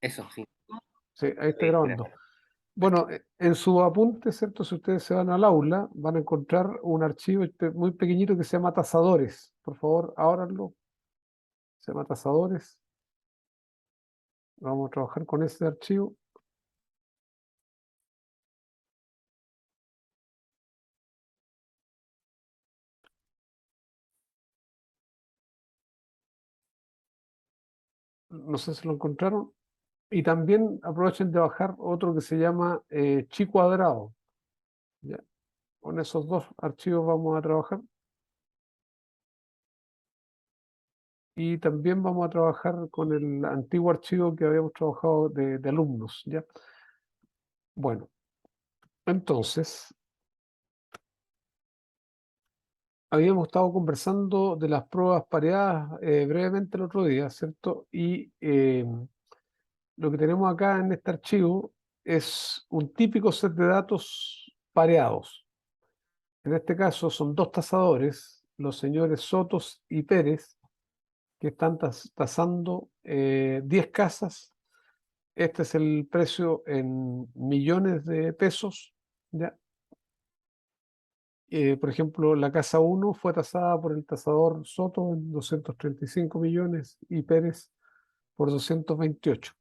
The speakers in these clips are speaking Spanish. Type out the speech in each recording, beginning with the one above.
Eso, sí. Sí, ahí está Sí, grabando. gracias. Bueno, en su apunte, ¿cierto? Si ustedes se van al aula, van a encontrar un archivo muy pequeñito que se llama tasadores. Por favor, ábranlo. Se llama tasadores. Vamos a trabajar con ese archivo. No sé si lo encontraron. Y también aprovechen de bajar otro que se llama chi cuadrado. ¿Ya? Con esos dos archivos vamos a trabajar. Y también vamos a trabajar con el antiguo archivo que habíamos trabajado de alumnos. ¿Ya? Bueno, entonces, habíamos estado conversando de las pruebas pareadas brevemente el otro día, ¿cierto? Y lo que tenemos acá en este archivo es un típico set de datos pareados. En este caso son dos tasadores, los señores Sotos y Pérez, que están tasando 10 casas. Este es el precio en millones de pesos, ¿ya? Por ejemplo, la casa 1 fue tasada por el tasador Soto en 235 millones y Pérez por 228.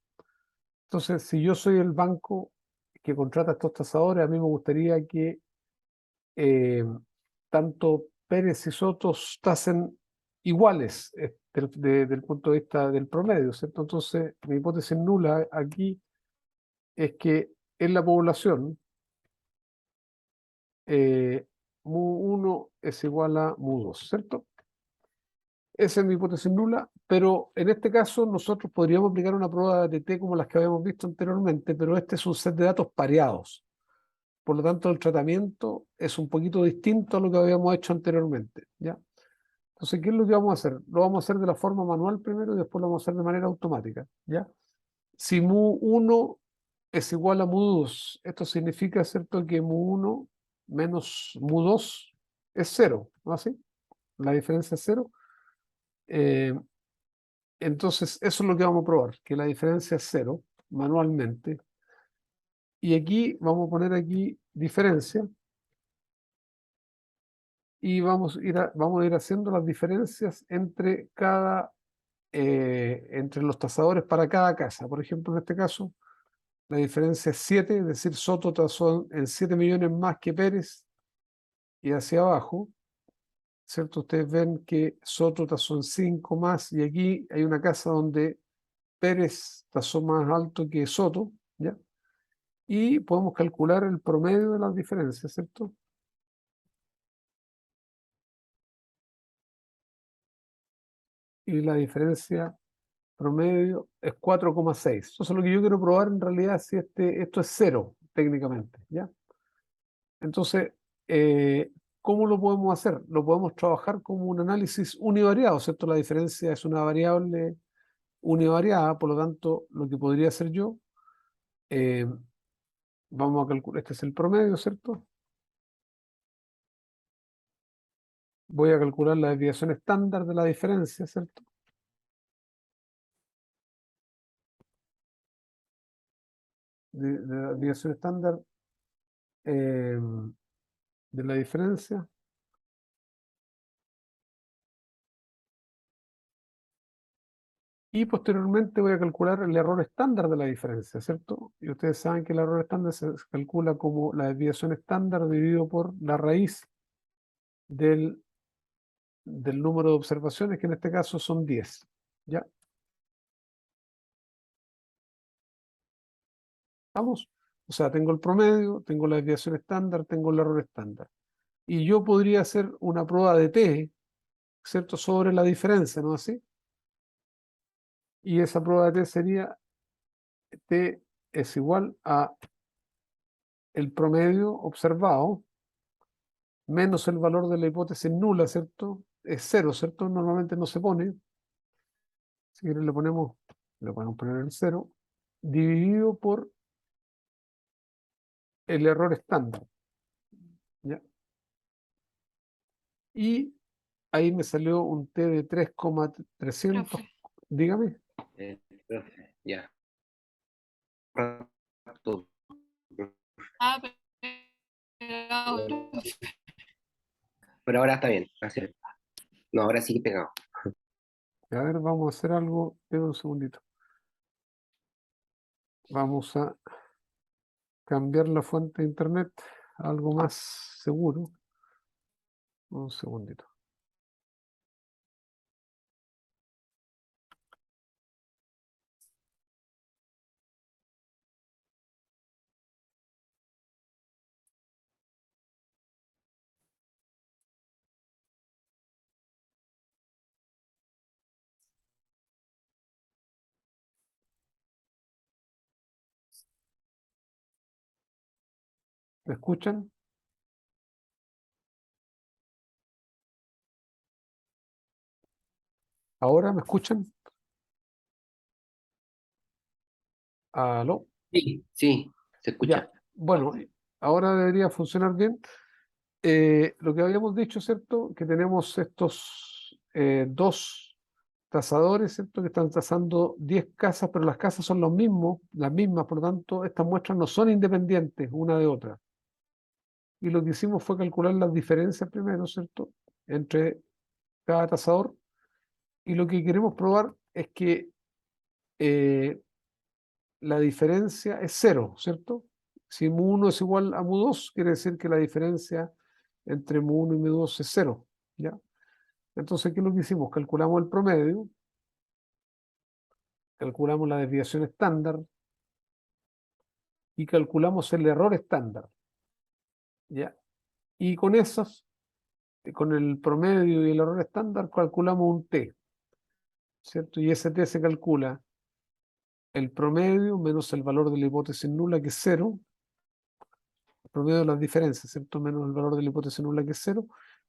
Entonces, si yo soy el banco que contrata a estos tasadores, a mí me gustaría que eh, tanto Pérez y Soto tasen iguales del punto de vista del promedio, ¿cierto? Entonces, mi hipótesis nula aquí es que en la población eh, mu1 es igual a mu2, ¿cierto? Esa es mi hipótesis nula, pero en este caso nosotros podríamos aplicar una prueba de T como las que habíamos visto anteriormente, pero este es un set de datos pareados. Por lo tanto, el tratamiento es un poquito distinto a lo que habíamos hecho anteriormente, ¿ya? Entonces, ¿qué es lo que vamos a hacer? Lo vamos a hacer de la forma manual primero y después lo vamos a hacer de manera automática, ¿ya? Si mu1 es igual a mu2, esto significa, ¿cierto?, que mu1 menos mu2 es cero, ¿no así? La diferencia es cero. Eh, entonces, eso es lo que vamos a probar, que la diferencia es cero manualmente. Y aquí vamos a poner aquí diferencia y vamos a ir haciendo las diferencias entre entre los tasadores para cada casa. Por ejemplo, en este caso, la diferencia es 7, es decir, Soto tasó en 7 millones más que Pérez, y hacia abajo, ¿cierto? Ustedes ven que Soto tasó en 5 más, y aquí hay una casa donde Pérez tasó más alto que Soto, ¿ya? Y podemos calcular el promedio de las diferencias, ¿cierto? Y la diferencia promedio es 4,6. Eso es lo que yo quiero probar en realidad, si esto es cero técnicamente, ¿ya? Entonces, ¿cómo lo podemos hacer? Lo podemos trabajar como un análisis univariado, ¿cierto? La diferencia es una variable univariada, por lo tanto, lo que podría hacer yo, eh, vamos a calcular, este es el promedio, ¿cierto? Voy a calcular la desviación estándar de la diferencia, ¿cierto? De la desviación estándar eh, de la diferencia. Y posteriormente voy a calcular el error estándar de la diferencia, ¿cierto? Y ustedes saben que el error estándar se calcula como la desviación estándar dividido por la raíz del, del número de observaciones, que en este caso son 10. ¿Ya? ¿Vamos? O sea, tengo el promedio, tengo la desviación estándar, tengo el error estándar. Y yo podría hacer una prueba de T, ¿cierto? Sobre la diferencia, ¿no así? Y esa prueba de T sería T es igual a el promedio observado menos el valor de la hipótesis nula, ¿cierto? Es cero, ¿cierto? Normalmente no se pone. Si quieren le podemos poner el cero, dividido por el error estándar, ¿ya? Y ahí me salió un T de 3,300, Profe. dígame. Profe, ya. pero ahora está bien. No, ahora sí que pegado. A ver, vamos a hacer algo. Espera un segundito. Vamos a cambiar la fuente de internet a algo más seguro. Un segundito. ¿Me escuchan? ¿Ahora me escuchan? ¿Aló? Sí, sí, se Ya. escucha. Bueno, ahora debería funcionar bien. Lo que habíamos dicho, ¿cierto? Que tenemos estos dos tasadores, ¿cierto? Que están tasando 10 casas, pero las casas son las mismas, por lo tanto, estas muestras no son independientes una de otra. Y lo que hicimos fue calcular las diferencias primero, ¿cierto? Entre cada tasador. Y lo que queremos probar es que eh, la diferencia es cero, ¿cierto? Si mu1 es igual a mu2, quiere decir que la diferencia entre mu1 y mu2 es cero, ¿ya? Entonces, ¿qué es lo que hicimos? Calculamos el promedio, calculamos la desviación estándar y calculamos el error estándar, ¿ya? Y con esos, con el promedio y el error estándar, calculamos un t, ¿cierto? Y ese t se calcula el promedio menos el valor de la hipótesis nula, que es cero, el promedio de las diferencias, ¿cierto? Menos el valor de la hipótesis nula, que es cero,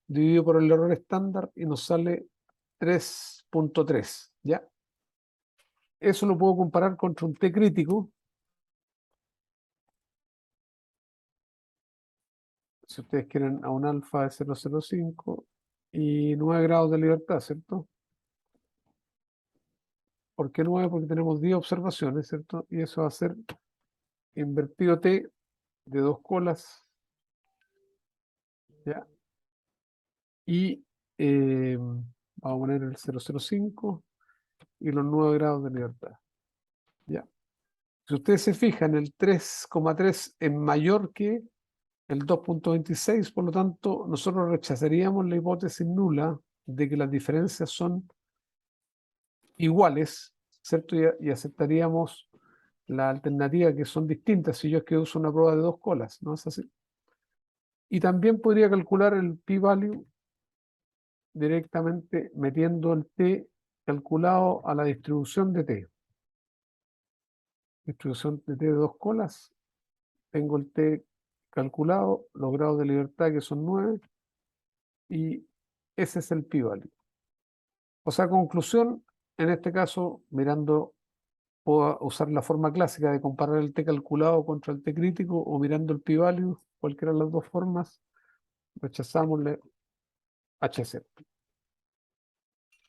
dividido por el error estándar y nos sale 3.3, ¿ya? Eso lo puedo comparar contra un t crítico. Si ustedes quieren, a un alfa de 0,05 y 9 grados de libertad, ¿cierto? ¿Por qué 9? Porque tenemos 10 observaciones, ¿cierto? Y eso va a ser invertido t de 2 colas, ¿ya? Y vamos a poner el 0,05 y los 9 grados de libertad, ¿ya? Si ustedes se fijan, el 3,3 es mayor que el 2.26, por lo tanto, nosotros rechazaríamos la hipótesis nula de que las diferencias son iguales, ¿cierto? Y aceptaríamos la alternativa que son distintas si yo es que uso una prueba de 2 colas, ¿no es así? Y también podría calcular el p-value directamente metiendo el t calculado a la distribución de t. Distribución de t de 2 colas. Tengo el t calculado, los grados de libertad que son 9, y ese es el p-value. O sea, conclusión, en este caso, mirando, puedo usar la forma clásica de comparar el t calculado contra el t crítico o mirando el p-value, cualquiera de las dos formas, rechazamos la HC.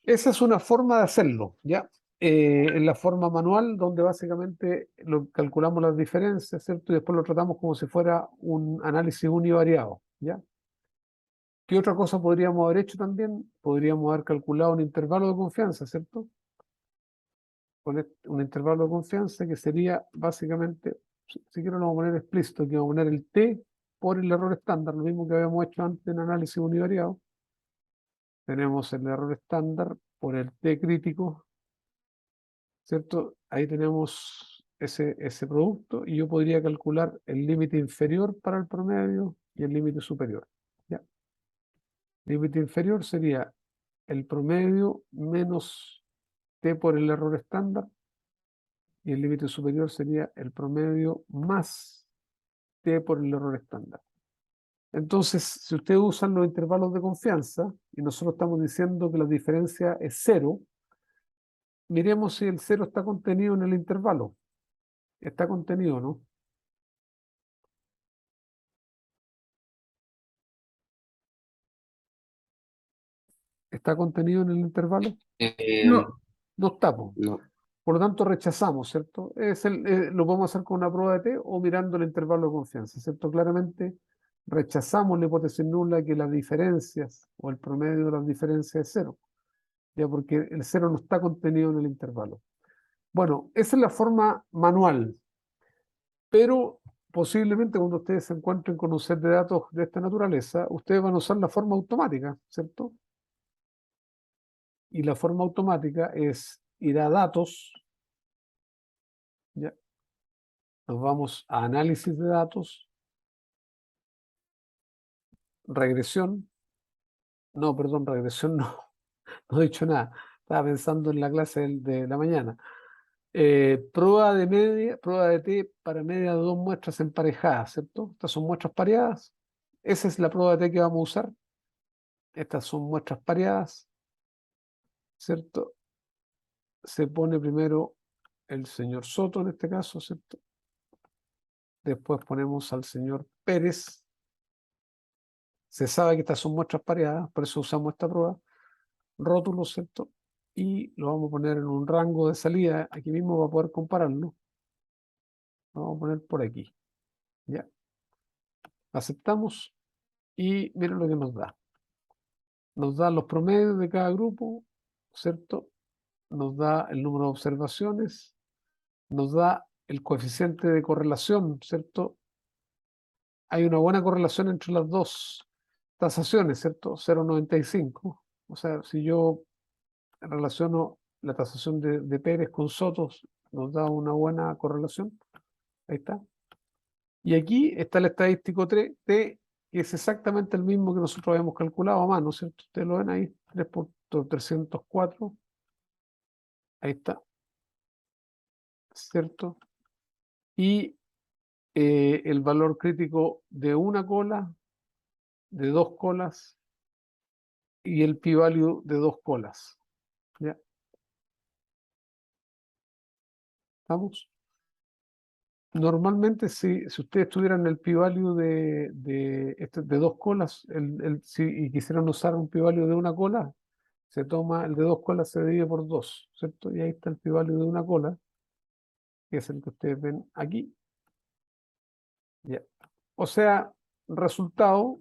Esa es una forma de hacerlo, ¿ya? En la forma manual, donde básicamente calculamos las diferencias, ¿cierto? Y después lo tratamos como si fuera un análisis univariado, ¿ya? ¿Qué otra cosa podríamos haber hecho también? Podríamos haber calculado un intervalo de confianza, ¿cierto? Un intervalo de confianza que sería básicamente, si quiero lo vamos a poner explícito, que vamos a poner el t por el error estándar, lo mismo que habíamos hecho antes en análisis univariado. Tenemos el error estándar por el t crítico, ¿cierto? Ahí tenemos ese producto y yo podría calcular el límite inferior para el promedio y el límite superior, ¿ya? Límite inferior sería el promedio menos t por el error estándar, y el límite superior sería el promedio más t por el error estándar. Entonces, si ustedes usan los intervalos de confianza y nosotros estamos diciendo que la diferencia es cero, miremos si el cero está contenido en el intervalo. Está contenido, ¿no? ¿Está contenido en el intervalo? No, No está, po. No. Por lo tanto, rechazamos, ¿cierto? Lo podemos hacer con una prueba de t o mirando el intervalo de confianza, ¿cierto? Claramente rechazamos la hipótesis nula que las diferencias o el promedio de las diferencias es cero, ya porque el cero no está contenido en el intervalo. Bueno, esa es la forma manual, pero posiblemente cuando ustedes se encuentren con un set de datos de esta naturaleza, ustedes van a usar la forma automática, ¿cierto? Y la forma automática es ir a datos, ¿ya? Nos vamos a análisis de datos, regresión, no, perdón, regresión no, no he dicho nada, estaba pensando en la clase de la mañana. Prueba de media, prueba de T para media de dos muestras emparejadas, ¿cierto? Estas son muestras pareadas. Esa es la prueba de T que vamos a usar. Estas son muestras pareadas, ¿cierto? Se pone primero el señor Soto en este caso, ¿cierto? Después ponemos al señor Pérez. Se sabe que estas son muestras pareadas, por eso usamos esta prueba. Rótulo, ¿cierto? Y lo vamos a poner en un rango de salida, aquí mismo va a poder compararlo. Lo vamos a poner por aquí, ¿ya? Aceptamos y miren lo que nos da. Nos da los promedios de cada grupo, ¿cierto? Nos da el número de observaciones, nos da el coeficiente de correlación, ¿cierto? Hay una buena correlación entre las dos tasaciones, ¿cierto? 0,95. O sea, si yo relaciono la tasación de Pérez con Sotos, nos da una buena correlación. Ahí está. Y aquí está el estadístico T, que es exactamente el mismo que nosotros habíamos calculado a mano, ¿cierto? Ustedes lo ven ahí, 3.304. Ahí está, ¿cierto? Y el valor crítico de una cola, de dos colas y el p-value de dos colas. ¿Ya? ¿Estamos? Normalmente, si ustedes tuvieran el p-value de dos colas y quisieran usar un p-value de una cola, se toma el de dos colas, se divide por dos, ¿cierto? Y ahí está el p-value de una cola, que es el que ustedes ven aquí. ¿Ya? O sea, resultado,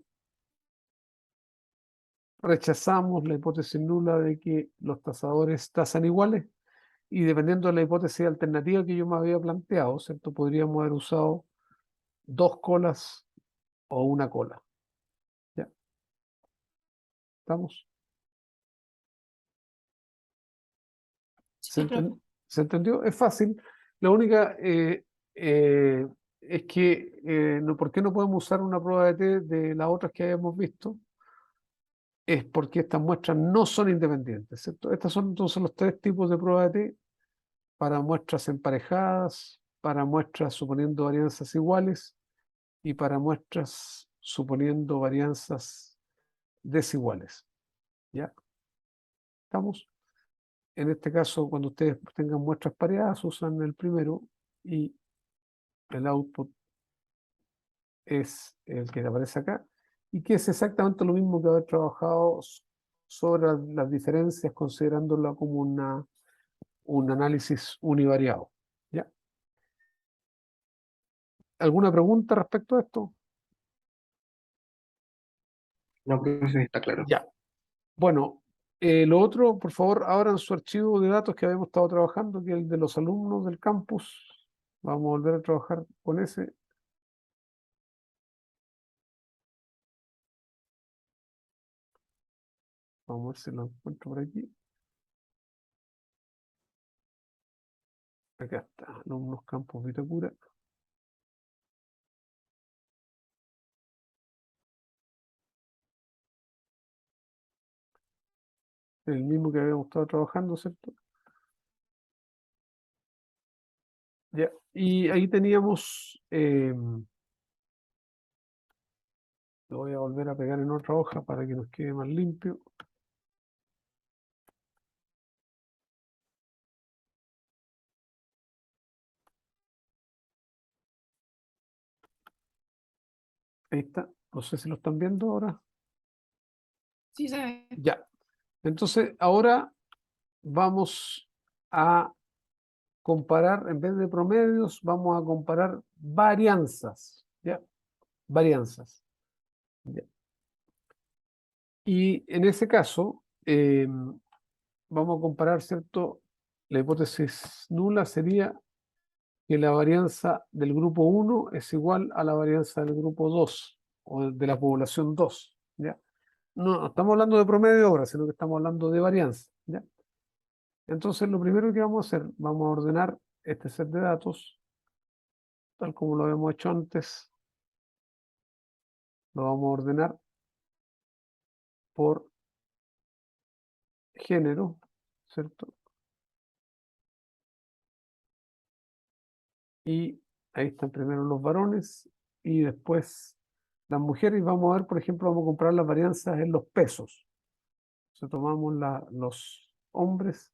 rechazamos la hipótesis nula de que los tasadores tasan iguales y dependiendo de la hipótesis alternativa que yo me había planteado, ¿cierto? Podríamos haber usado dos colas o una cola. ¿Ya? ¿Estamos? ¿Se Sí, profe. ¿Se entendió? Es fácil. La única eh, es que, ¿por qué no podemos usar una prueba de T de las otras que habíamos visto? Es porque estas muestras no son independientes, ¿cierto? Estos son entonces los tres tipos de prueba de T para muestras emparejadas, para muestras suponiendo varianzas iguales y para muestras suponiendo varianzas desiguales. ¿Ya? ¿Estamos? En este caso, cuando ustedes tengan muestras pareadas, usan el primero y el output es el que aparece acá y que es exactamente lo mismo que haber trabajado sobre las diferencias considerándola como un análisis univariado. ¿Ya? ¿Alguna pregunta respecto a esto? No, profe, está claro. Ya. Bueno, lo otro, por favor, abran su archivo de datos que habíamos estado trabajando, que es el de los alumnos del campus. Vamos a volver a trabajar con ese. Vamos a ver si lo encuentro por aquí. Acá está, alumnos campus Vitacura. El mismo que habíamos estado trabajando, ¿cierto? Ya. Y ahí teníamos, lo voy a volver a pegar en otra hoja para que nos quede más limpio. Ahí está. No sé si lo están viendo ahora. Sí, se ve. Ya. Entonces, ahora vamos a comparar, en vez de promedios, vamos a comparar varianzas. ¿Ya? Varianzas. Ya. Y en ese caso, vamos a comparar, ¿cierto? La hipótesis nula sería que la varianza del grupo 1 es igual a la varianza del grupo 2 o de la población 2, ¿ya? No estamos hablando de promedio ahora, sino que estamos hablando de varianza, ¿ya? Entonces, lo primero que vamos a hacer, vamos a ordenar este set de datos, tal como lo habíamos hecho antes. Lo vamos a ordenar por género, ¿cierto? Y ahí están primero los varones y después las mujeres. Y vamos a ver, por ejemplo, vamos a comparar las varianzas en los pesos. Entonces tomamos los hombres,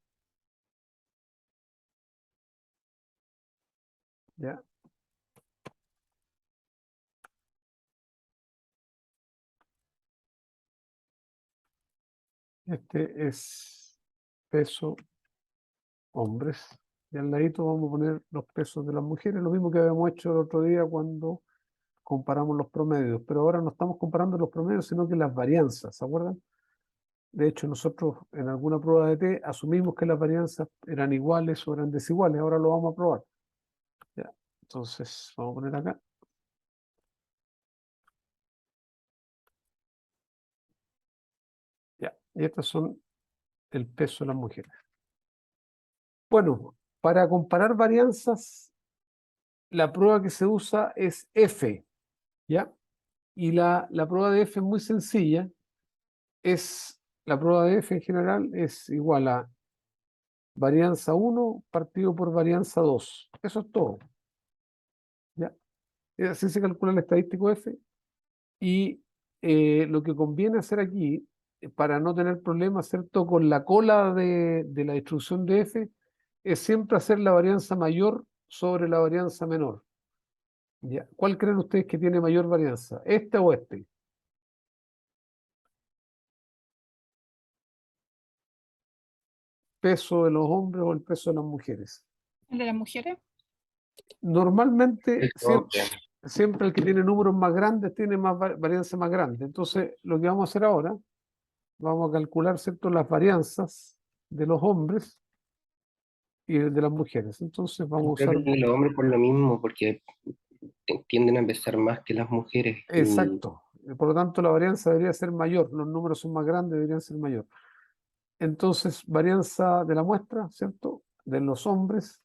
¿ya? Este es peso hombres. Y al ladito vamos a poner los pesos de las mujeres, lo mismo que habíamos hecho el otro día cuando comparamos los promedios. Pero ahora no estamos comparando los promedios, sino que las varianzas, ¿se acuerdan? De hecho, nosotros en alguna prueba de T asumimos que las varianzas eran iguales o eran desiguales. Ahora lo vamos a probar. ¿Ya? Entonces, vamos a poner acá. Ya. Y estas son el peso de las mujeres. Bueno, para comparar varianzas, la prueba que se usa es F, ¿ya? Y la prueba de F es muy sencilla. La prueba de F en general es igual a varianza 1 partido por varianza 2. Eso es todo, ¿ya? Así se calcula el estadístico F. Y lo que conviene hacer aquí, para no tener problemas, ¿cierto? Con la cola de la distribución de F, es siempre hacer la varianza mayor sobre la varianza menor. ¿Ya? ¿Cuál creen ustedes que tiene mayor varianza? ¿Este o este? ¿Peso de los hombres o el peso de las mujeres? ¿El de las mujeres? Normalmente, El hombre. siempre el que tiene números más grandes tiene más varianza más grande. Entonces, lo que vamos a hacer ahora, vamos a calcular, ¿cierto?, las varianzas de los hombres y de las mujeres. Entonces, vamos a Creo usar, que los hombres por lo mismo, porque tienden a pesar más que las mujeres. Y exacto. Por lo tanto, la varianza debería ser mayor. Los números son más grandes, deberían ser mayor. Entonces, varianza de la muestra, ¿cierto? De los hombres.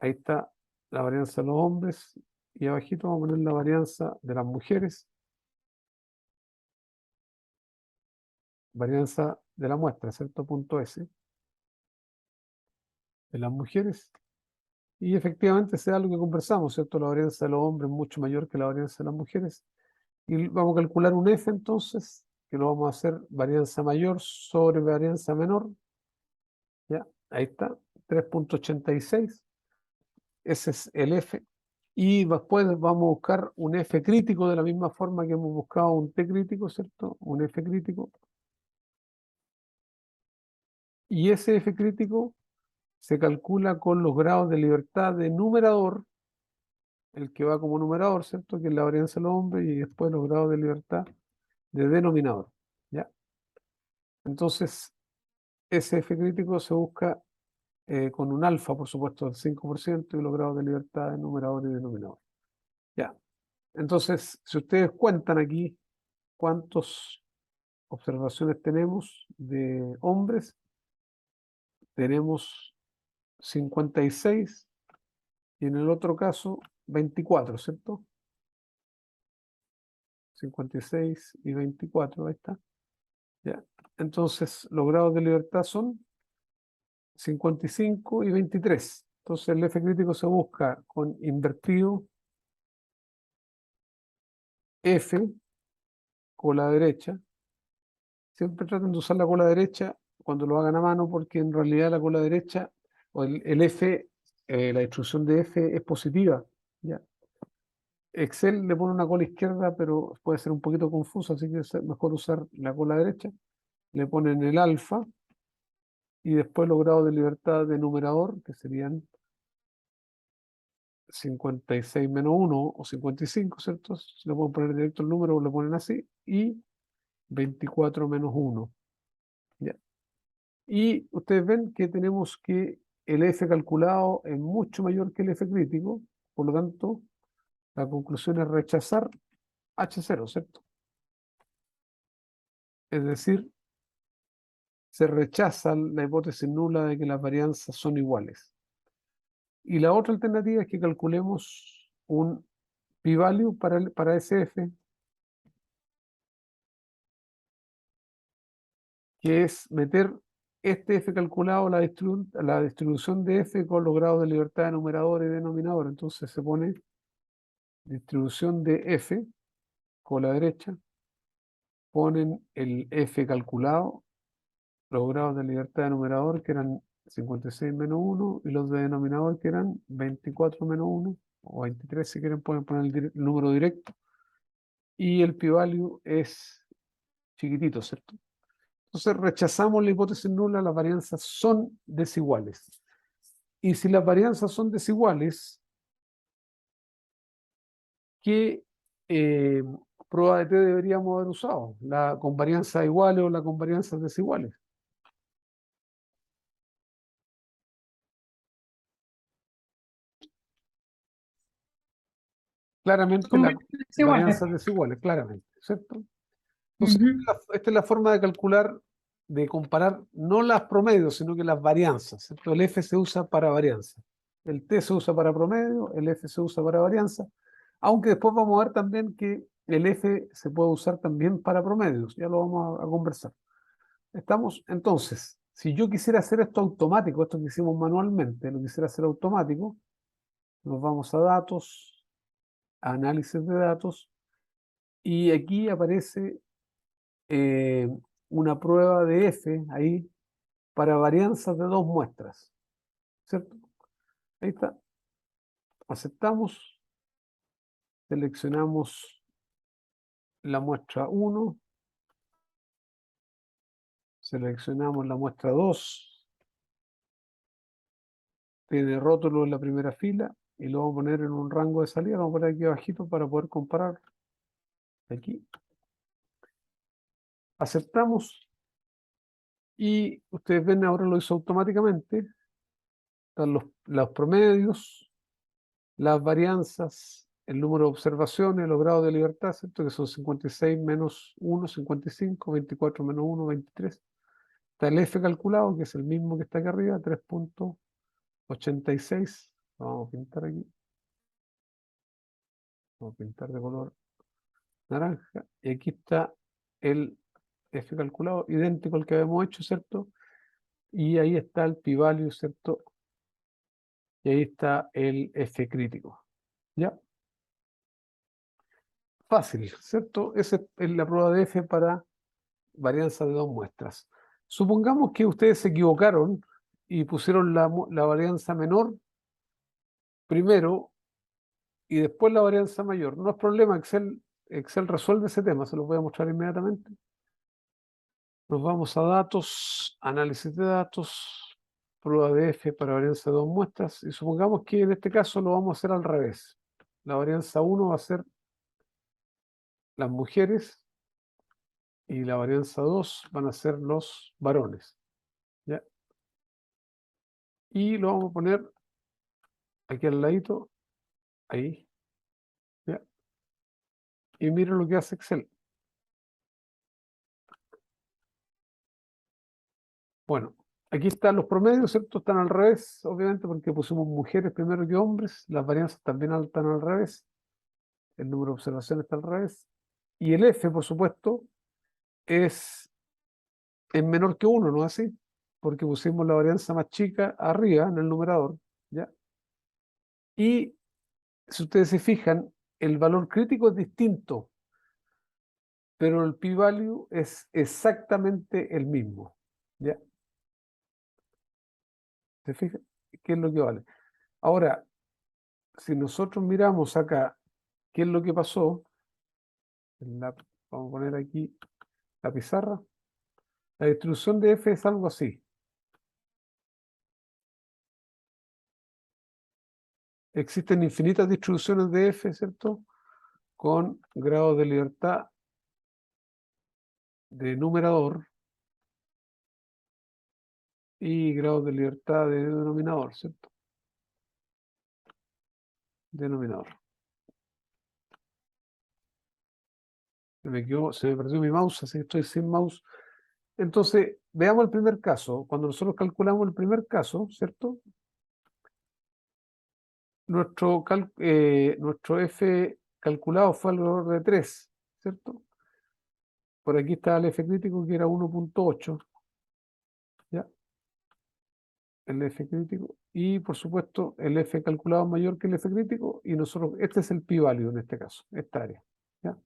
Ahí está la varianza de los hombres. Y abajito vamos a poner la varianza de las mujeres. Varianza de la muestra, ¿cierto? Punto S. De las mujeres. Y efectivamente se da lo que conversamos, ¿cierto? La varianza de los hombres es mucho mayor que la varianza de las mujeres. Y vamos a calcular un F entonces, que lo vamos a hacer varianza mayor sobre varianza menor. ¿Ya? Ahí está, 3.86. Ese es el F. Y después vamos a buscar un F crítico de la misma forma que hemos buscado un T crítico, ¿cierto? Un F crítico. Y ese F crítico se calcula con los grados de libertad de numerador, el que va como numerador, ¿cierto? Que es la varianza de los hombres, y después los grados de libertad de denominador. ¿Ya? Entonces, ese F crítico se busca con un alfa, por supuesto, del 5% y los grados de libertad de numerador y denominador. ¿Ya? Entonces, si ustedes cuentan aquí cuántas observaciones tenemos de hombres, tenemos 56 y en el otro caso 24, ¿cierto? 56 y 24, ahí está. ¿Ya? Entonces, los grados de libertad son 55 y 23. Entonces, el F crítico se busca con invertido F, cola derecha. Siempre traten de usar la cola derecha cuando lo hagan a mano, porque en realidad la cola derecha, o el F, la distribución de F es positiva. ¿Ya? Excel le pone una cola izquierda, pero puede ser un poquito confuso, así que es mejor usar la cola derecha. Le ponen el alfa y después los grados de libertad de numerador, que serían 56 menos 1 o 55, ¿cierto? Si le pueden poner directo el número, lo ponen así. Y 24 menos 1. ¿Ya? Y ustedes ven que tenemos que el F calculado es mucho mayor que el F crítico, por lo tanto, la conclusión es rechazar H0, ¿cierto? Es decir, se rechaza la hipótesis nula de que las varianzas son iguales. Y la otra alternativa es que calculemos un p-value para ese F, que es meter este F calculado a la distribución de F con los grados de libertad de numerador y denominador. Entonces se pone distribución de F con la derecha, ponen el F calculado, los grados de libertad de numerador que eran 56 menos 1 y los de denominador que eran 24 menos 1 o 23 si quieren pueden poner el número directo y el p-value es chiquitito, ¿cierto? Entonces rechazamos la hipótesis nula, las varianzas son desiguales. Y si las varianzas son desiguales, ¿qué prueba de T deberíamos haber usado? ¿La convarianza iguales o la convarianza desiguales? Claramente la varianza desiguales, claramente, ¿cierto? Entonces, esta es la forma de calcular, de comparar no las promedios, sino que las varianzas, ¿cierto? El F se usa para varianza, el T se usa para promedio, el F se usa para varianza, aunque después vamos a ver también que el F se puede usar también para promedios, ya lo vamos a conversar. Estamos, entonces, si yo quisiera hacer esto automático, esto que hicimos manualmente, lo quisiera hacer automático, nos vamos a datos, análisis de datos, y aquí aparece una prueba de F ahí para varianzas de dos muestras, ¿cierto? Ahí está. Aceptamos, seleccionamos la muestra 1, seleccionamos la muestra 2, tiene rótulo en la primera fila y lo vamos a poner en un rango de salida, lo vamos a poner aquí abajito para poder comparar. Aquí. Aceptamos y ustedes ven ahora lo hizo automáticamente. Están los promedios, las varianzas, el número de observaciones, los grados de libertad, ¿cierto? Que son 56 menos 1, 55, 24 menos 1, 23. Está el F calculado, que es el mismo que está aquí arriba, 3.86. Vamos a pintar aquí. Vamos a pintar de color naranja. Y aquí está el F calculado, idéntico al que habíamos hecho, ¿cierto? Y ahí está el p-value, ¿cierto? Y ahí está el F crítico. ¿Ya? Fácil, ¿cierto? Esa es la prueba de F para varianza de dos muestras. Supongamos que ustedes se equivocaron y pusieron la varianza menor primero y después la varianza mayor. No es problema, Excel resuelve ese tema, se los voy a mostrar inmediatamente. Nos vamos a datos, análisis de datos, prueba de F para varianza de dos muestras y supongamos que en este caso lo vamos a hacer al revés. La varianza 1 va a ser las mujeres y la varianza 2 van a ser los varones. ¿Ya? Y lo vamos a poner aquí al ladito, ahí. ¿Ya? Y miren lo que hace Excel. Bueno, aquí están los promedios, ¿cierto? Están al revés, obviamente, porque pusimos mujeres primero que hombres. Las varianzas también están al revés. El número de observaciones está al revés. Y el F, por supuesto, es menor que 1, ¿no es así? Porque pusimos la varianza más chica arriba en el numerador. ¿Ya? Y si ustedes se fijan, el valor crítico es distinto, pero el p-value es exactamente el mismo. ¿Ya? ¿Se fijan? ¿Qué es lo que vale? Ahora, si nosotros miramos acá, ¿qué es lo que pasó? Vamos a poner aquí la pizarra. La distribución de F es algo así. existen infinitas distribuciones de f, ¿cierto? Con grados de libertad de numerador y grados de libertad de denominador, ¿cierto? Denominador. Se me perdió mi mouse, así que estoy sin mouse. Entonces, veamos el primer caso. Cuando nosotros calculamos el primer caso, ¿cierto? Nuestro f calculado fue alrededor de 3, ¿cierto? Por aquí está el f crítico que era 1.8, ¿ya? El f crítico. Y por supuesto, el f calculado es mayor que el f crítico. Y nosotros, este es el pi-value en este caso, esta área, ¿ya?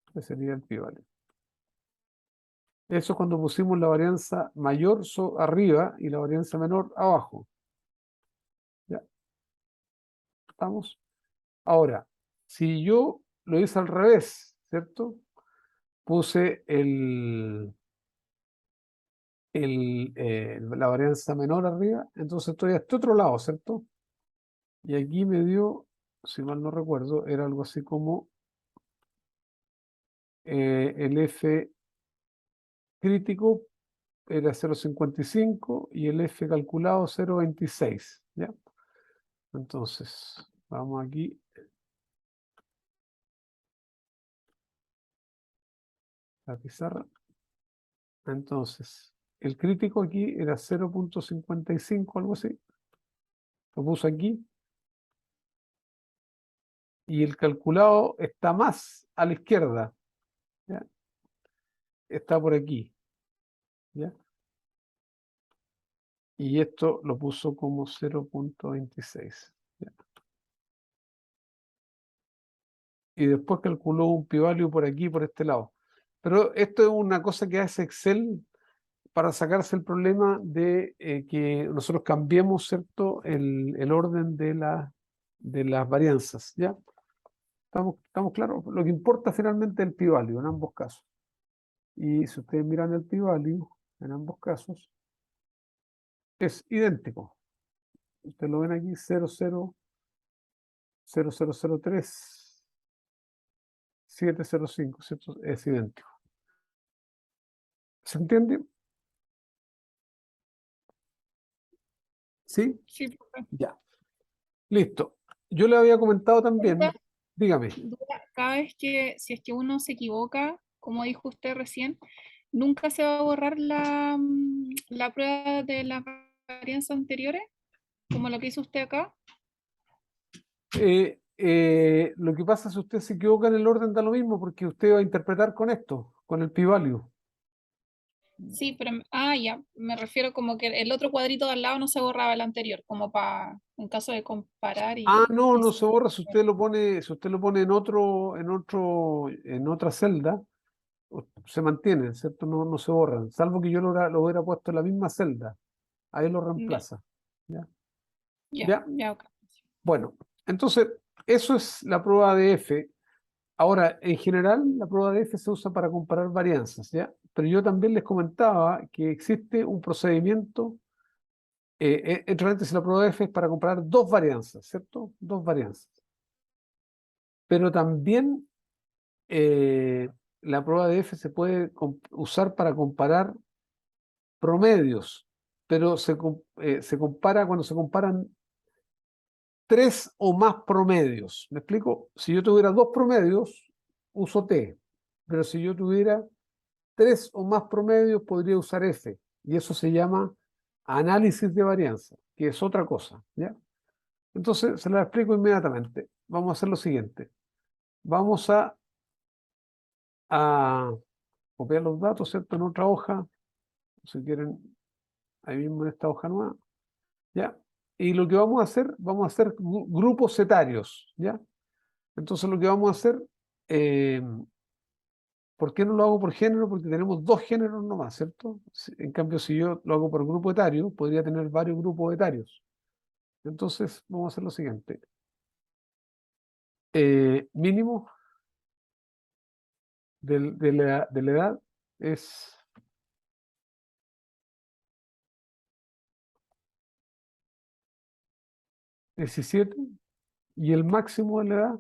Este sería el pi-value. Eso es cuando pusimos la varianza mayor arriba y la varianza menor abajo. ¿Ya? ¿Estamos? Ahora, si yo lo hice al revés, ¿cierto? Puse la varianza menor arriba, entonces estoy a este otro lado, ¿cierto? Y aquí me dio, si mal no recuerdo, era algo así como el f crítico era 0.55 y el f calculado 0.26, ¿ya? Entonces, vamos aquí. La pizarra. Entonces, el crítico aquí era 0.55, algo así. Lo puso aquí. Y el calculado está más a la izquierda. ¿Ya? Está por aquí. ¿Ya? Y esto lo puso como 0.26. ¿Ya? Y después calculó un pi-value por aquí, por este lado. Pero esto es una cosa que hace Excel para sacarse el problema de que nosotros cambiemos, ¿cierto?, el orden de las varianzas, ¿ya? ¿Estamos claros? Lo que importa finalmente es el pi-value en ambos casos. Y si ustedes miran el pi-value en ambos casos, es idéntico. Ustedes lo ven aquí, 0,0003705, ¿cierto? Es idéntico. ¿Se entiende? ¿Sí? Sí, profe. Ya. Listo. Yo le había comentado también, Duda, dígame. cada vez que, si es que uno se equivoca, como dijo usted recién, nunca se va a borrar la prueba de las varianzas anteriores, como lo que hizo usted acá. Lo que pasa es que usted se equivoca en el orden, da lo mismo, porque usted va a interpretar con esto, con el pi-value. Sí, pero, ya, me refiero como que el otro cuadrito de al lado no se borraba el anterior, como para, en caso de comparar No, y no se borra si usted lo pone, en otra celda, se mantiene, ¿cierto? No, no se borran, salvo que yo lo hubiera puesto en la misma celda. Ahí lo ya, reemplaza. ¿Ya? ya, ¿Ya? ya, ok. Bueno, entonces, eso es la prueba de F. Ahora, en general, la prueba de F se usa para comparar varianzas, ¿ya? Pero yo también les comentaba que existe un procedimiento, entre paréntesis, la prueba de F es para comparar dos varianzas, ¿cierto? Dos varianzas. Pero también la prueba de F se puede usar para comparar promedios, pero se compara cuando se comparan tres o más promedios. ¿Me explico? Si yo tuviera dos promedios, uso T, pero si yo tuviera tres o más promedios, podría usar F, y eso se llama análisis de varianza, que es otra cosa, ¿ya? Entonces, se la explico inmediatamente. Vamos a hacer lo siguiente. Vamos a copiar los datos, ¿cierto? En otra hoja, si quieren, ahí mismo en esta hoja nueva, ¿ya? Y lo que vamos a hacer grupos etarios, ¿ya? Entonces lo que vamos a hacer, eh, ¿por qué no lo hago por género? Porque tenemos dos géneros nomás, ¿cierto? En cambio, si yo lo hago por grupo etario, podría tener varios grupos etarios. Entonces, vamos a hacer lo siguiente. Mínimo de la edad es 17, y el máximo de la edad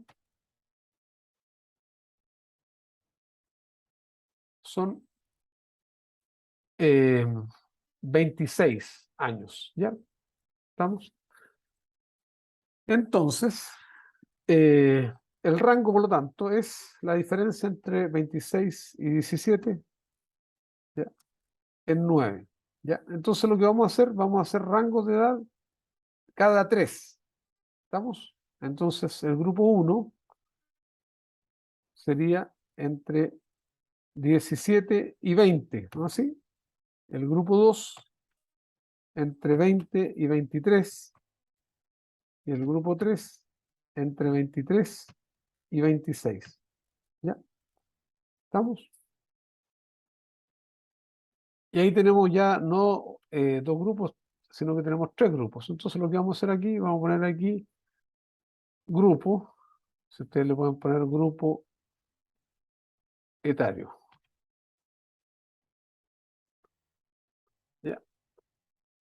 son 26 años, ¿ya? ¿Estamos? Entonces, el rango, por lo tanto, es la diferencia entre 26 y 17, ¿ya? En 9, ¿ya? Entonces, lo que vamos a hacer rangos de edad cada 3, ¿estamos? Entonces, el grupo 1 sería entre 17 y 20, ¿no así? El grupo 2 entre 20 y 23, y el grupo 3 entre 23 y 26, ¿ya? ¿Estamos? Y ahí tenemos ya no 2 grupos, sino que tenemos 3 grupos. Entonces lo que vamos a hacer aquí, vamos a poner aquí grupo, si ustedes le pueden poner grupo etario. ¿Ya?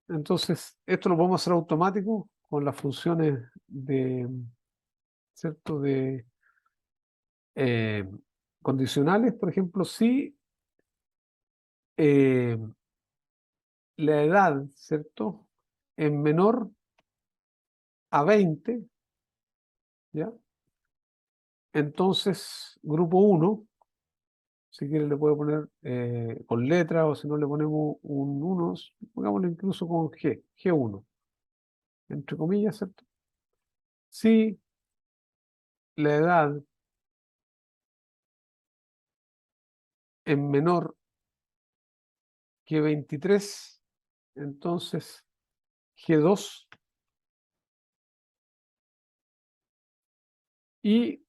Entonces, esto lo podemos hacer automático con las funciones de, ¿cierto? De eh, condicionales, por ejemplo, si eh, la edad, ¿cierto? Es menor a 20, ¿ya? Entonces, grupo 1, si quiere le puede poner con letra, o si no le ponemos un 1, pongámoslo incluso con G1, entre comillas, ¿cierto? Si la edad es menor que 23, entonces G2, y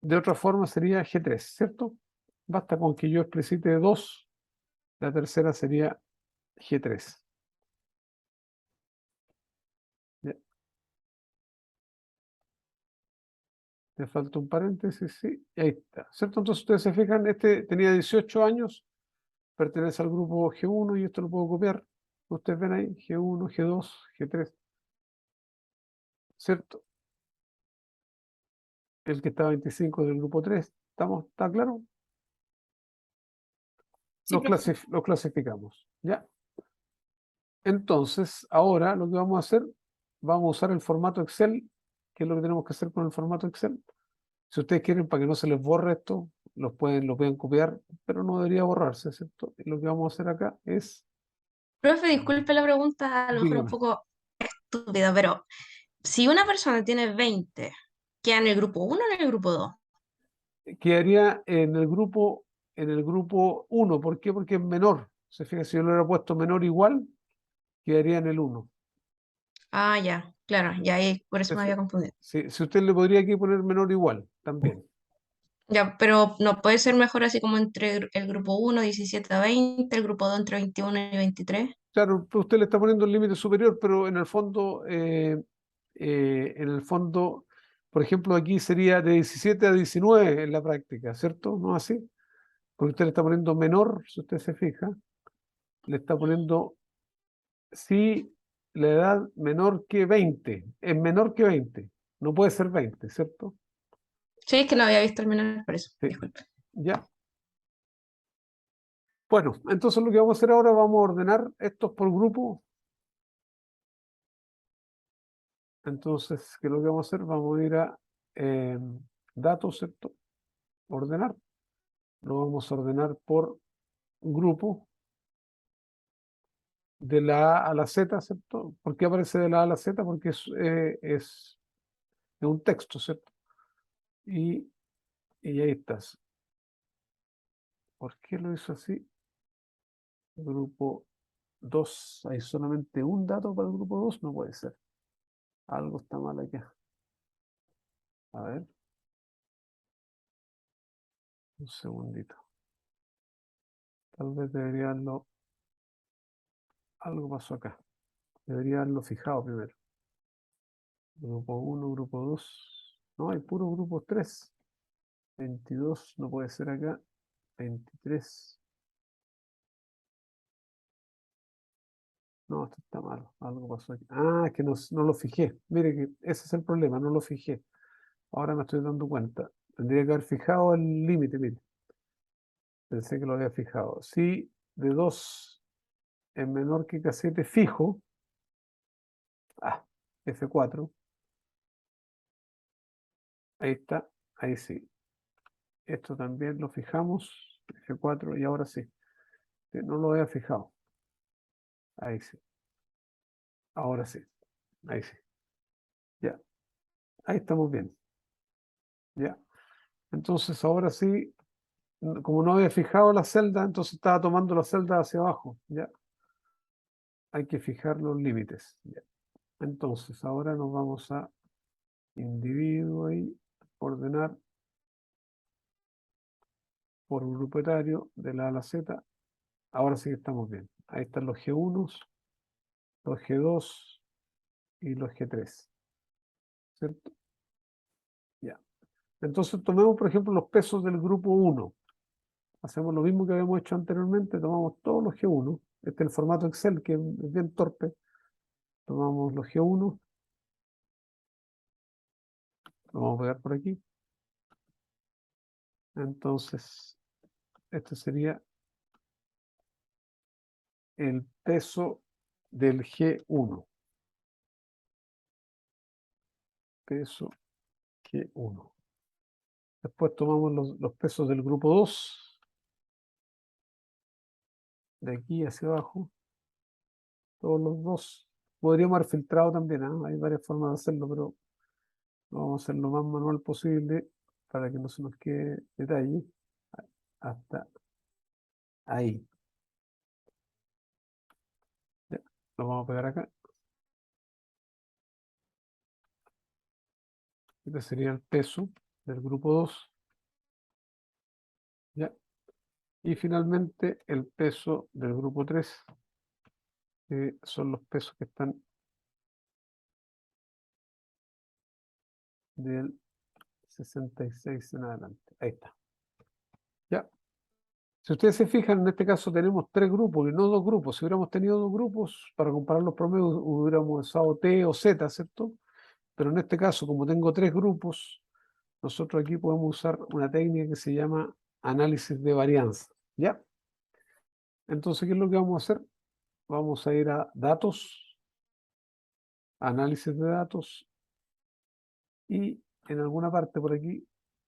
de otra forma sería G3, ¿cierto? Basta con que yo explicite 2, la tercera sería G3. Ya, le falta un paréntesis, sí, y ahí está, ¿cierto? Entonces ustedes se fijan, este tenía 18 años, pertenece al grupo G1, y esto lo puedo copiar. Ustedes ven ahí, G1, G2, G3, ¿cierto? El que está 25 del grupo 3, ¿está claro? Sí, profe. Los clasificamos, ¿ya? Entonces, ahora lo que vamos a hacer, vamos a usar el formato Excel, que es lo que tenemos que hacer con el formato Excel. Si ustedes quieren, para que no se les borre esto, lo pueden copiar, pero no debería borrarse, ¿cierto? Y lo que vamos a hacer acá es, Profe, disculpe la pregunta, a lo mejor un dígame, poco estúpida, pero si una persona tiene 20, ¿queda en el grupo 1 o en el grupo 2? quedaría en el grupo 1. ¿Por qué? Porque es menor. Se fija, si yo le hubiera puesto menor igual, quedaría en el 1. Ah, ya, claro, ya ahí por eso me había confundido. Si usted le podría aquí poner menor igual, también. Ya, pero no puede ser mejor así como entre el grupo 1, 17 a 20, el grupo 2 entre 21 y 23. Claro, pues usted le está poniendo un límite superior, pero en el fondo, por ejemplo, aquí sería de 17 a 19 en la práctica, ¿cierto? ¿No así? Porque usted le está poniendo menor, si usted se fija, le está poniendo, si la edad menor que 20, es menor que 20, no puede ser 20, ¿cierto? Sí, es que no había visto el menor, por eso, Sí, disculpe. ya. Bueno, entonces lo que vamos a hacer ahora, vamos a ordenar estos por grupo. Entonces, ¿qué es lo que vamos a hacer? Vamos a ir a datos, ¿cierto? Ordenar. Lo vamos a ordenar por grupo, de la A a la Z, ¿cierto? ¿Por qué aparece de la A a la Z? Porque es un texto, ¿cierto? Y ahí estás. ¿Por qué lo hizo así? Grupo 2. ¿Hay solamente un dato para el grupo 2? No puede ser. Algo está mal acá. A ver, un segundito. Tal vez debería haberlo. Algo pasó acá. Debería haberlo fijado primero. Grupo 1, grupo 2. No, hay puro grupo 3. 22 no puede ser acá. 23. No, esto está malo. Algo pasó aquí. Ah, que no lo fijé. Mire que ese es el problema, no lo fijé. Ahora me estoy dando cuenta. Tendría que haber fijado el límite, mire. Pensé que lo había fijado. Si de 2 es menor que K7 fijo, F4, ahí está, ahí sí. Esto también lo fijamos, F4, y ahora sí. No lo había fijado. Ahí sí. Ahora sí. Ahí sí. Ya. Ahí estamos bien. Ya. Entonces ahora sí, como no había fijado la celda, entonces estaba tomando la celda hacia abajo. Ya. Hay que fijar los límites. Ya. Entonces ahora nos vamos a individuo y ordenar por grupo etario de la A a la Z. Ahora sí que estamos bien. Ahí están los G1, los G2 y los G3. ¿Cierto? Ya. Entonces tomemos, por ejemplo, los pesos del grupo 1. Hacemos lo mismo que habíamos hecho anteriormente, tomamos todos los G1. Este es el formato Excel, que es bien torpe. Tomamos los G1, lo vamos a pegar por aquí. Entonces, este sería el peso del G1. Peso G1. Después tomamos los pesos del grupo 2, de aquí hacia abajo, todos los dos. Podríamos haber filtrado también, hay varias formas de hacerlo, pero vamos a hacer lo más manual posible para que no se nos quede detalle. Hasta ahí. Ya, lo vamos a pegar acá. Este sería el peso del grupo 2. ¿Ya? Y finalmente el peso del grupo 3, que son los pesos que están del 66 en adelante. Ahí está. ¿Ya? Si ustedes se fijan, en este caso tenemos 3 grupos y no 2 grupos. Si hubiéramos tenido 2 grupos, para comparar los promedios, hubiéramos usado T o Z, ¿cierto? Pero en este caso, como tengo 3 grupos, nosotros aquí podemos usar una técnica que se llama análisis de varianza. ¿Ya? Entonces, ¿qué es lo que vamos a hacer? Vamos a ir a datos, análisis de datos, y en alguna parte por aquí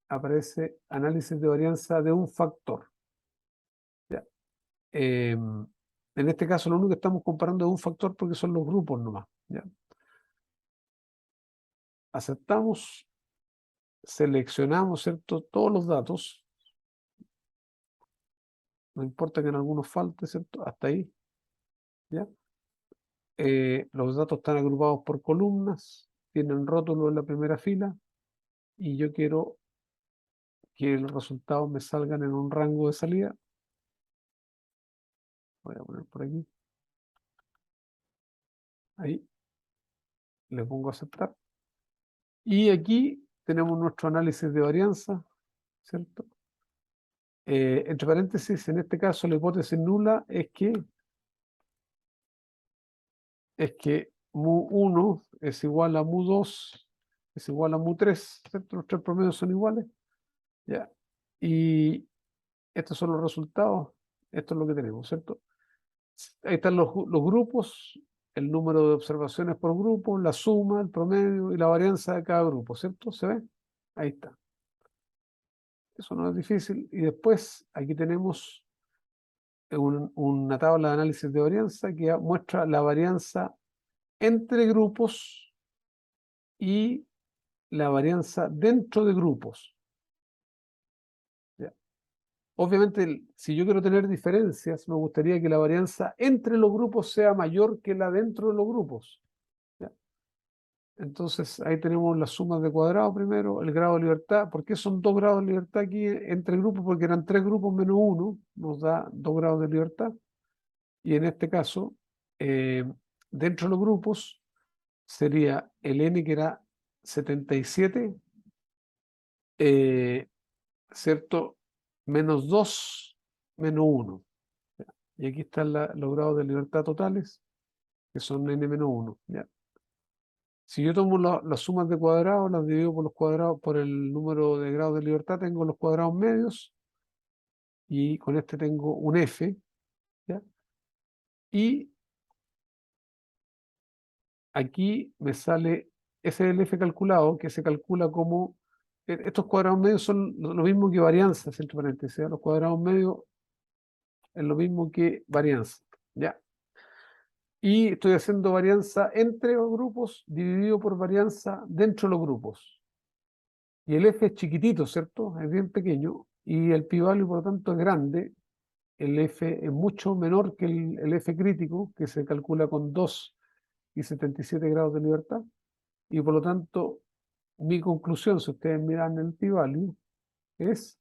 aparece análisis de varianza de un factor. ¿Ya? En este caso, lo único que estamos comparando es un factor porque son los grupos nomás. ¿Ya? Aceptamos, seleccionamos, ¿cierto?, todos los datos. No importa que en algunos falte, ¿cierto? Hasta ahí. ¿Ya? Los datos están agrupados por columnas, tienen rótulo en la primera fila, y yo quiero que los resultados me salgan en un rango de salida. Voy a poner por aquí. Ahí. Le pongo a aceptar. Y aquí tenemos nuestro análisis de varianza, ¿cierto? Entre paréntesis, en este caso la hipótesis nula es que mu1 es igual a mu2 es igual a mu3, ¿cierto? Los 3 promedios son iguales. ¿Ya? Y estos son los resultados. Esto es lo que tenemos, ¿cierto? Ahí están los grupos, el número de observaciones por grupo, la suma, el promedio y la varianza de cada grupo, ¿cierto? ¿Se ve? Ahí está. Eso no es difícil. Y después aquí tenemos una tabla de análisis de varianza que muestra la varianza entre grupos y la varianza dentro de grupos. ¿Ya? Obviamente, si yo quiero tener diferencias, me gustaría que la varianza entre los grupos sea mayor que la dentro de los grupos. ¿Ya? Entonces, ahí tenemos las sumas de cuadrado primero, el grado de libertad. ¿Por qué son 2 grados de libertad aquí entre grupos? Porque eran 3 grupos menos 1, nos da 2 grados de libertad. Y en este caso, dentro de los grupos, sería el n que era 77, ¿cierto? Menos 2, menos 1. Y aquí están los grados de libertad totales. que son n-1, ¿ya? Si yo tomo las sumas de cuadrados, las divido por los cuadrados, por el número de grados de libertad, tengo los cuadrados medios, y con este tengo un f, ¿ya? Y aquí me sale, ese es el f calculado, que se calcula como, estos cuadrados medios son lo mismo que varianza, entre paréntesis, ¿ya? Los cuadrados medios es lo mismo que varianza, ¿ya? Y estoy haciendo varianza entre los grupos dividido por varianza dentro de los grupos. Y el f es chiquitito, ¿cierto? Es bien pequeño. Y el pi-value, por lo tanto, es grande. El f es mucho menor que el f crítico, que se calcula con 2 y 77 grados de libertad. Y por lo tanto, mi conclusión, si ustedes miran el pi-value, es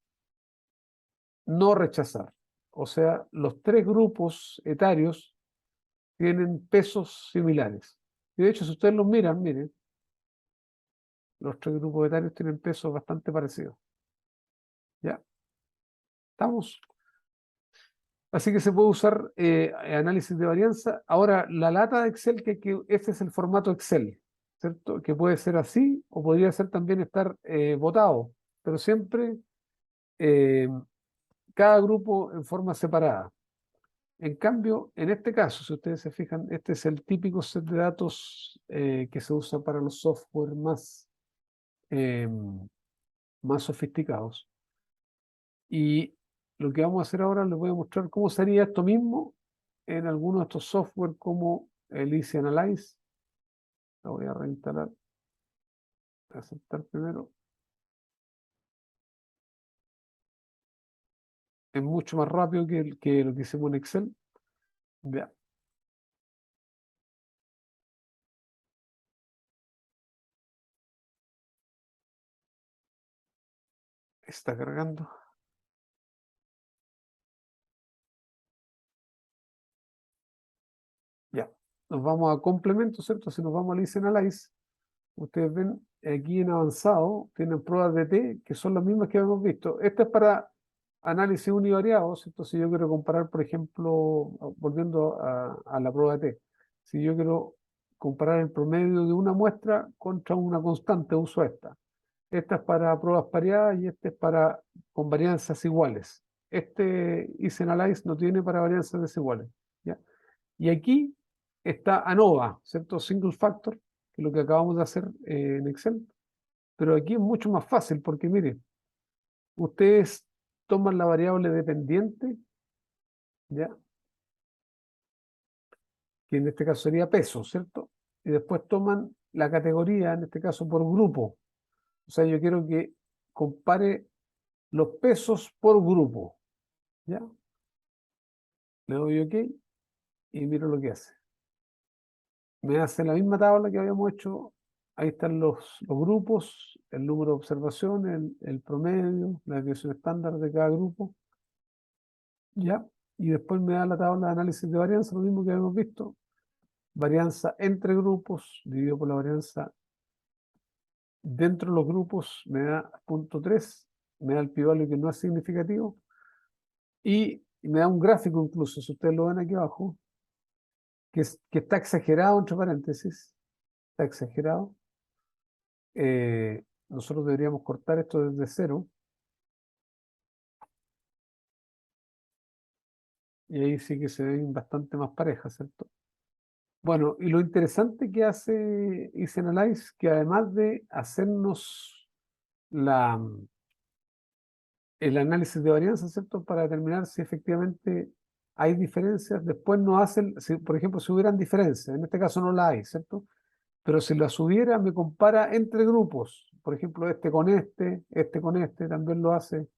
no rechazar. O sea, los tres grupos etarios tienen pesos similares. Y de hecho, si ustedes los miran, miren, los tres grupos etarios tienen pesos bastante parecidos. ¿Ya? ¿Estamos? Así que se puede usar análisis de varianza. Ahora, la lata de Excel, este es el formato Excel, ¿cierto? Que puede ser así o podría ser también estar botado, pero siempre cada grupo en forma separada. En cambio, en este caso, si ustedes se fijan, este es el típico set de datos que se usa para los software más sofisticados. Y lo que vamos a hacer ahora, les voy a mostrar cómo sería esto mismo en algunos de estos software como el Easy Analyze. Lo voy a reinstalar. Voy a aceptar primero. Es mucho más rápido que lo que hicimos en Excel. Ya. Está cargando. Ya. Nos vamos a complemento, ¿cierto? Si nos vamos al Easy Analyze, ustedes ven aquí en avanzado, tienen pruebas de T que son las mismas que hemos visto. Esta es para análisis univariado, ¿cierto? Si yo quiero comparar, por ejemplo, volviendo a la prueba de T, si yo quiero comparar el promedio de una muestra contra una constante, uso esta. Esta es para pruebas pareadas y este es para con varianzas iguales. Este Easy Analyze no tiene para varianzas desiguales, ¿ya? Y aquí está ANOVA, ¿cierto? Single Factor, que es lo que acabamos de hacer en Excel. Pero aquí es mucho más fácil porque, miren, ustedes toman la variable dependiente, ¿ya? Que en este caso sería peso, ¿cierto? Y después toman la categoría, en este caso por grupo. O sea, yo quiero que compare los pesos por grupo, ¿ya? Le doy OK y miro lo que hace. Me hace la misma tabla que habíamos hecho. Ahí están los grupos, el número de observaciones, el promedio, la desviación estándar de cada grupo. ¿Ya? Y después me da la tabla de análisis de varianza, lo mismo que habíamos visto. Varianza entre grupos, dividido por la varianza dentro de los grupos, me da 0.3, me da el pi-value que no es significativo, y me da un gráfico incluso, si ustedes lo ven aquí abajo, que está exagerado, entre paréntesis, está exagerado. Nosotros deberíamos cortar esto desde cero. Y ahí sí que se ven bastante más parejas, ¿cierto? Bueno, y lo interesante que hace Easy Analyze, que además de hacernos el análisis de varianza, ¿cierto? Para determinar si efectivamente hay diferencias, después nos hacen, por ejemplo, si hubieran diferencias, en este caso no la hay, ¿cierto? Pero si las hubiera, me compara entre grupos, por ejemplo, este con este con este, también lo hace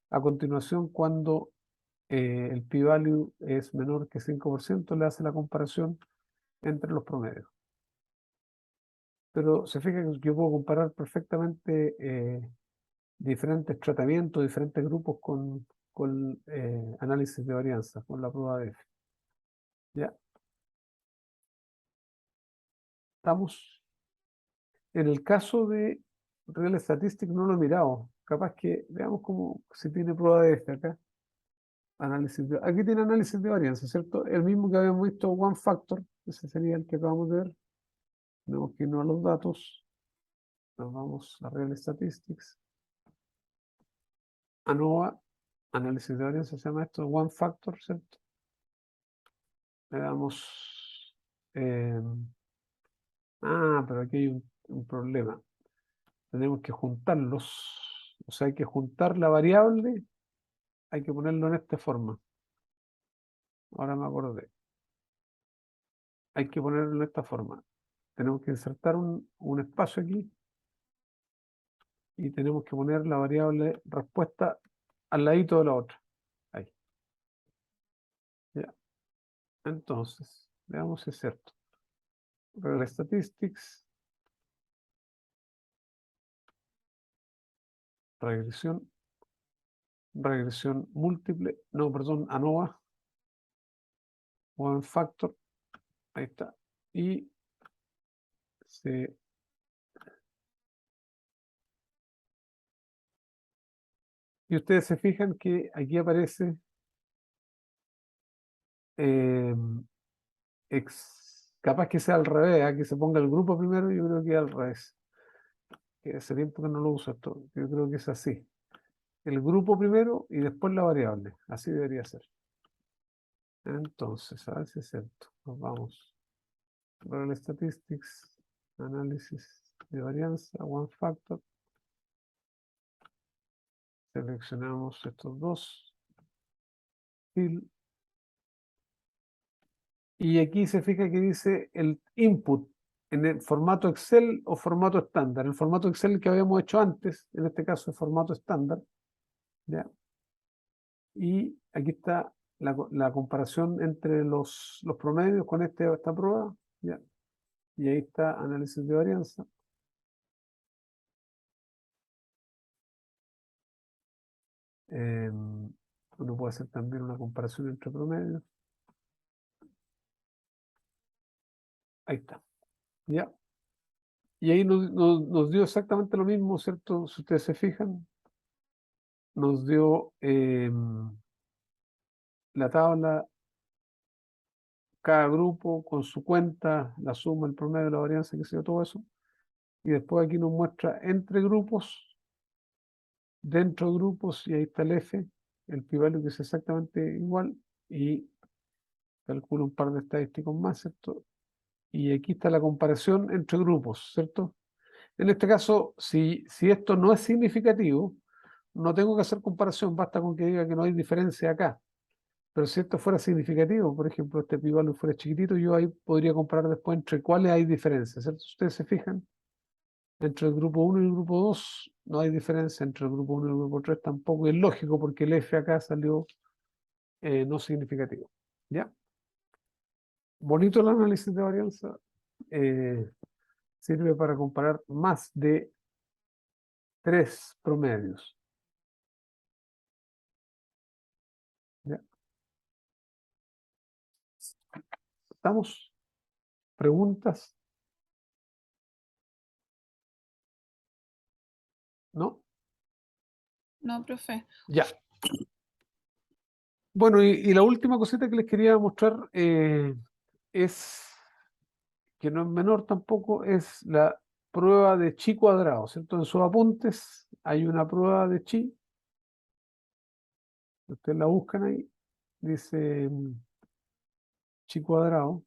a continuación cuando el p-value es menor que 5%, le hace la comparación entre los promedios. Pero se fija que yo puedo comparar perfectamente diferentes tratamientos, diferentes grupos con análisis de varianza, con la prueba de F. ¿Ya? Estamos. En el caso de Real Statistics no lo he mirado. Capaz que veamos cómo si tiene prueba de F acá. Aquí tiene análisis de varianza, ¿cierto? El mismo que habíamos visto One Factor, Ese sería el que acabamos de ver. Tenemos que irnos a los datos. Nos vamos a Real Statistics. ANOVA, análisis de varianza, se llama esto, One Factor, ¿cierto? Le damos... pero aquí hay un problema. Tenemos que juntarlos. O sea, hay que juntar la variable, hay que ponerlo en esta forma. Ahora me acordé. Hay que ponerlo en esta forma. Tenemos que insertar un espacio aquí y tenemos que poner la variable respuesta al ladito de la otra. Ahí. Ya. Entonces, veamos si es cierto. Real Statistics. Regresión. Regresión múltiple. No, perdón, ANOVA. One Factor. Ahí está. Y se... Y ustedes se fijan que aquí aparece capaz que sea al revés, que se ponga el grupo primero, yo creo que es al revés. Que hace tiempo que no lo uso esto, yo creo que es así. El grupo primero y después la variable, así debería ser. Entonces, a ver si es cierto. Nos vamos. Real Statistics, análisis de varianza, One Factor. Seleccionamos estos dos. Y aquí se fija que dice el input en el formato Excel o formato estándar. El formato Excel que habíamos hecho antes, en este caso es formato estándar. ¿Ya? Y aquí está la comparación entre los promedios con esta prueba. ¿Ya? Y ahí está análisis de varianza. Uno puede hacer también una comparación entre promedios. Ahí está. ¿Ya? Y ahí nos dio exactamente lo mismo, ¿cierto? Si ustedes se fijan, nos dio la tabla, cada grupo con su cuenta, la suma, el promedio, la varianza, que sea todo eso. Y después aquí nos muestra entre grupos, dentro de grupos, y ahí está el F, el p-value que es exactamente igual, y calcula un par de estadísticos más, ¿cierto? Y aquí está la comparación entre grupos, ¿cierto? En este caso, si esto no es significativo, no tengo que hacer comparación, basta con que diga que no hay diferencia acá. Pero si esto fuera significativo, por ejemplo, este p-value fuera chiquitito, yo ahí podría comparar después entre cuáles hay diferencias, ¿cierto? Si ustedes se fijan, entre el grupo 1 y el grupo 2 no hay diferencia, entre el grupo 1 y el grupo 3 tampoco, y es lógico porque el F acá salió no significativo. ¿Ya? Bonito el análisis de varianza, sirve para comparar más de 3 promedios. ¿Ya? ¿Estamos? ¿Preguntas? ¿No? No, profe. Ya. Bueno, y la última cosita que les quería mostrar es, que no es menor tampoco, es la prueba de chi cuadrado, ¿cierto? En sus apuntes hay una prueba de chi. Ustedes la buscan ahí. Dice chi cuadrado.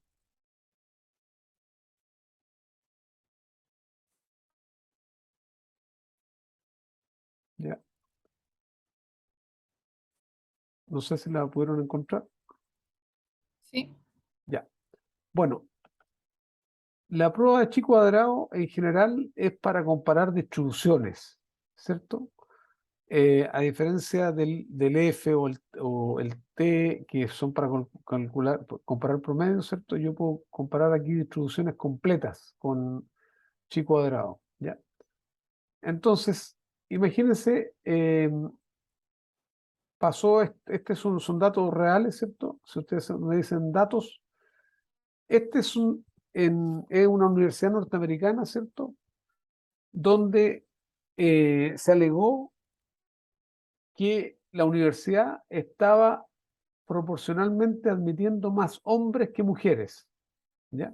Ya. No sé si la pudieron encontrar. Sí. Ya. Bueno, la prueba de chi cuadrado en general es para comparar distribuciones, ¿cierto? A diferencia del F o el T, que son para comparar promedios, ¿cierto? Yo puedo comparar aquí distribuciones completas con chi cuadrado, ¿ya? Entonces, imagínense, pasó, son datos reales, ¿cierto? Si ustedes me dicen datos, este es es una universidad norteamericana, ¿cierto? Donde se alegó que la universidad estaba proporcionalmente admitiendo más hombres que mujeres, ¿Ya?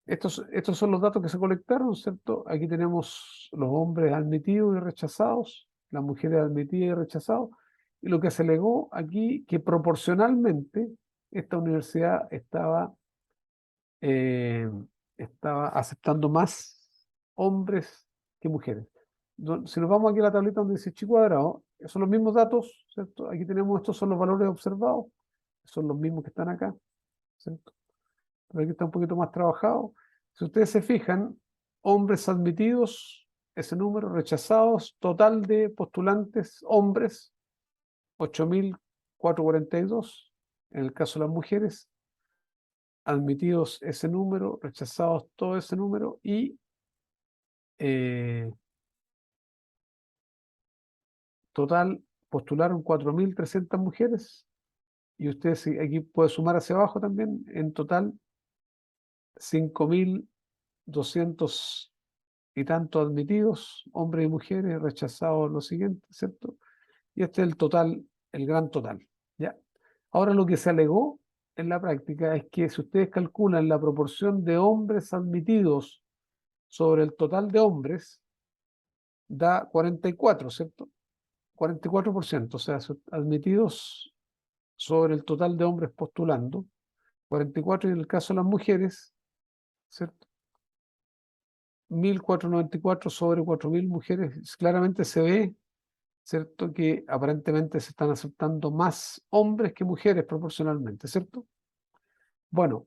Estos son los datos que se colectaron, ¿cierto? Aquí tenemos los hombres admitidos y rechazados, las mujeres admitidas y rechazadas, y lo que se alegó aquí, que proporcionalmente esta universidad eh, estaba aceptando más hombres que mujeres. Si nos vamos aquí a la tablita donde dice chi cuadrado, son los mismos datos, ¿cierto? Aquí tenemos, estos son los valores observados, son los mismos que están acá, ¿cierto? Pero aquí está un poquito más trabajado. Si ustedes se fijan, hombres admitidos, ese número, rechazados, total de postulantes hombres, 8.442. En el caso de las mujeres, admitidos ese número, rechazados todo ese número y total postularon 4.300 mujeres. Y ustedes aquí pueden sumar hacia abajo también, en total 5.200 y tanto admitidos, hombres y mujeres, rechazados lo siguiente, ¿cierto? Y este es el total, el gran total, ¿ya? Ahora lo que se alegó en la práctica es que si ustedes calculan la proporción de hombres admitidos sobre el total de hombres, da 44, ¿cierto? 44%, o sea, admitidos sobre el total de hombres postulando, 44, y en el caso de las mujeres, ¿cierto? 1.494 sobre 4.000 mujeres, claramente se ve, ¿cierto?, que aparentemente se están aceptando más hombres que mujeres proporcionalmente, ¿cierto? Bueno,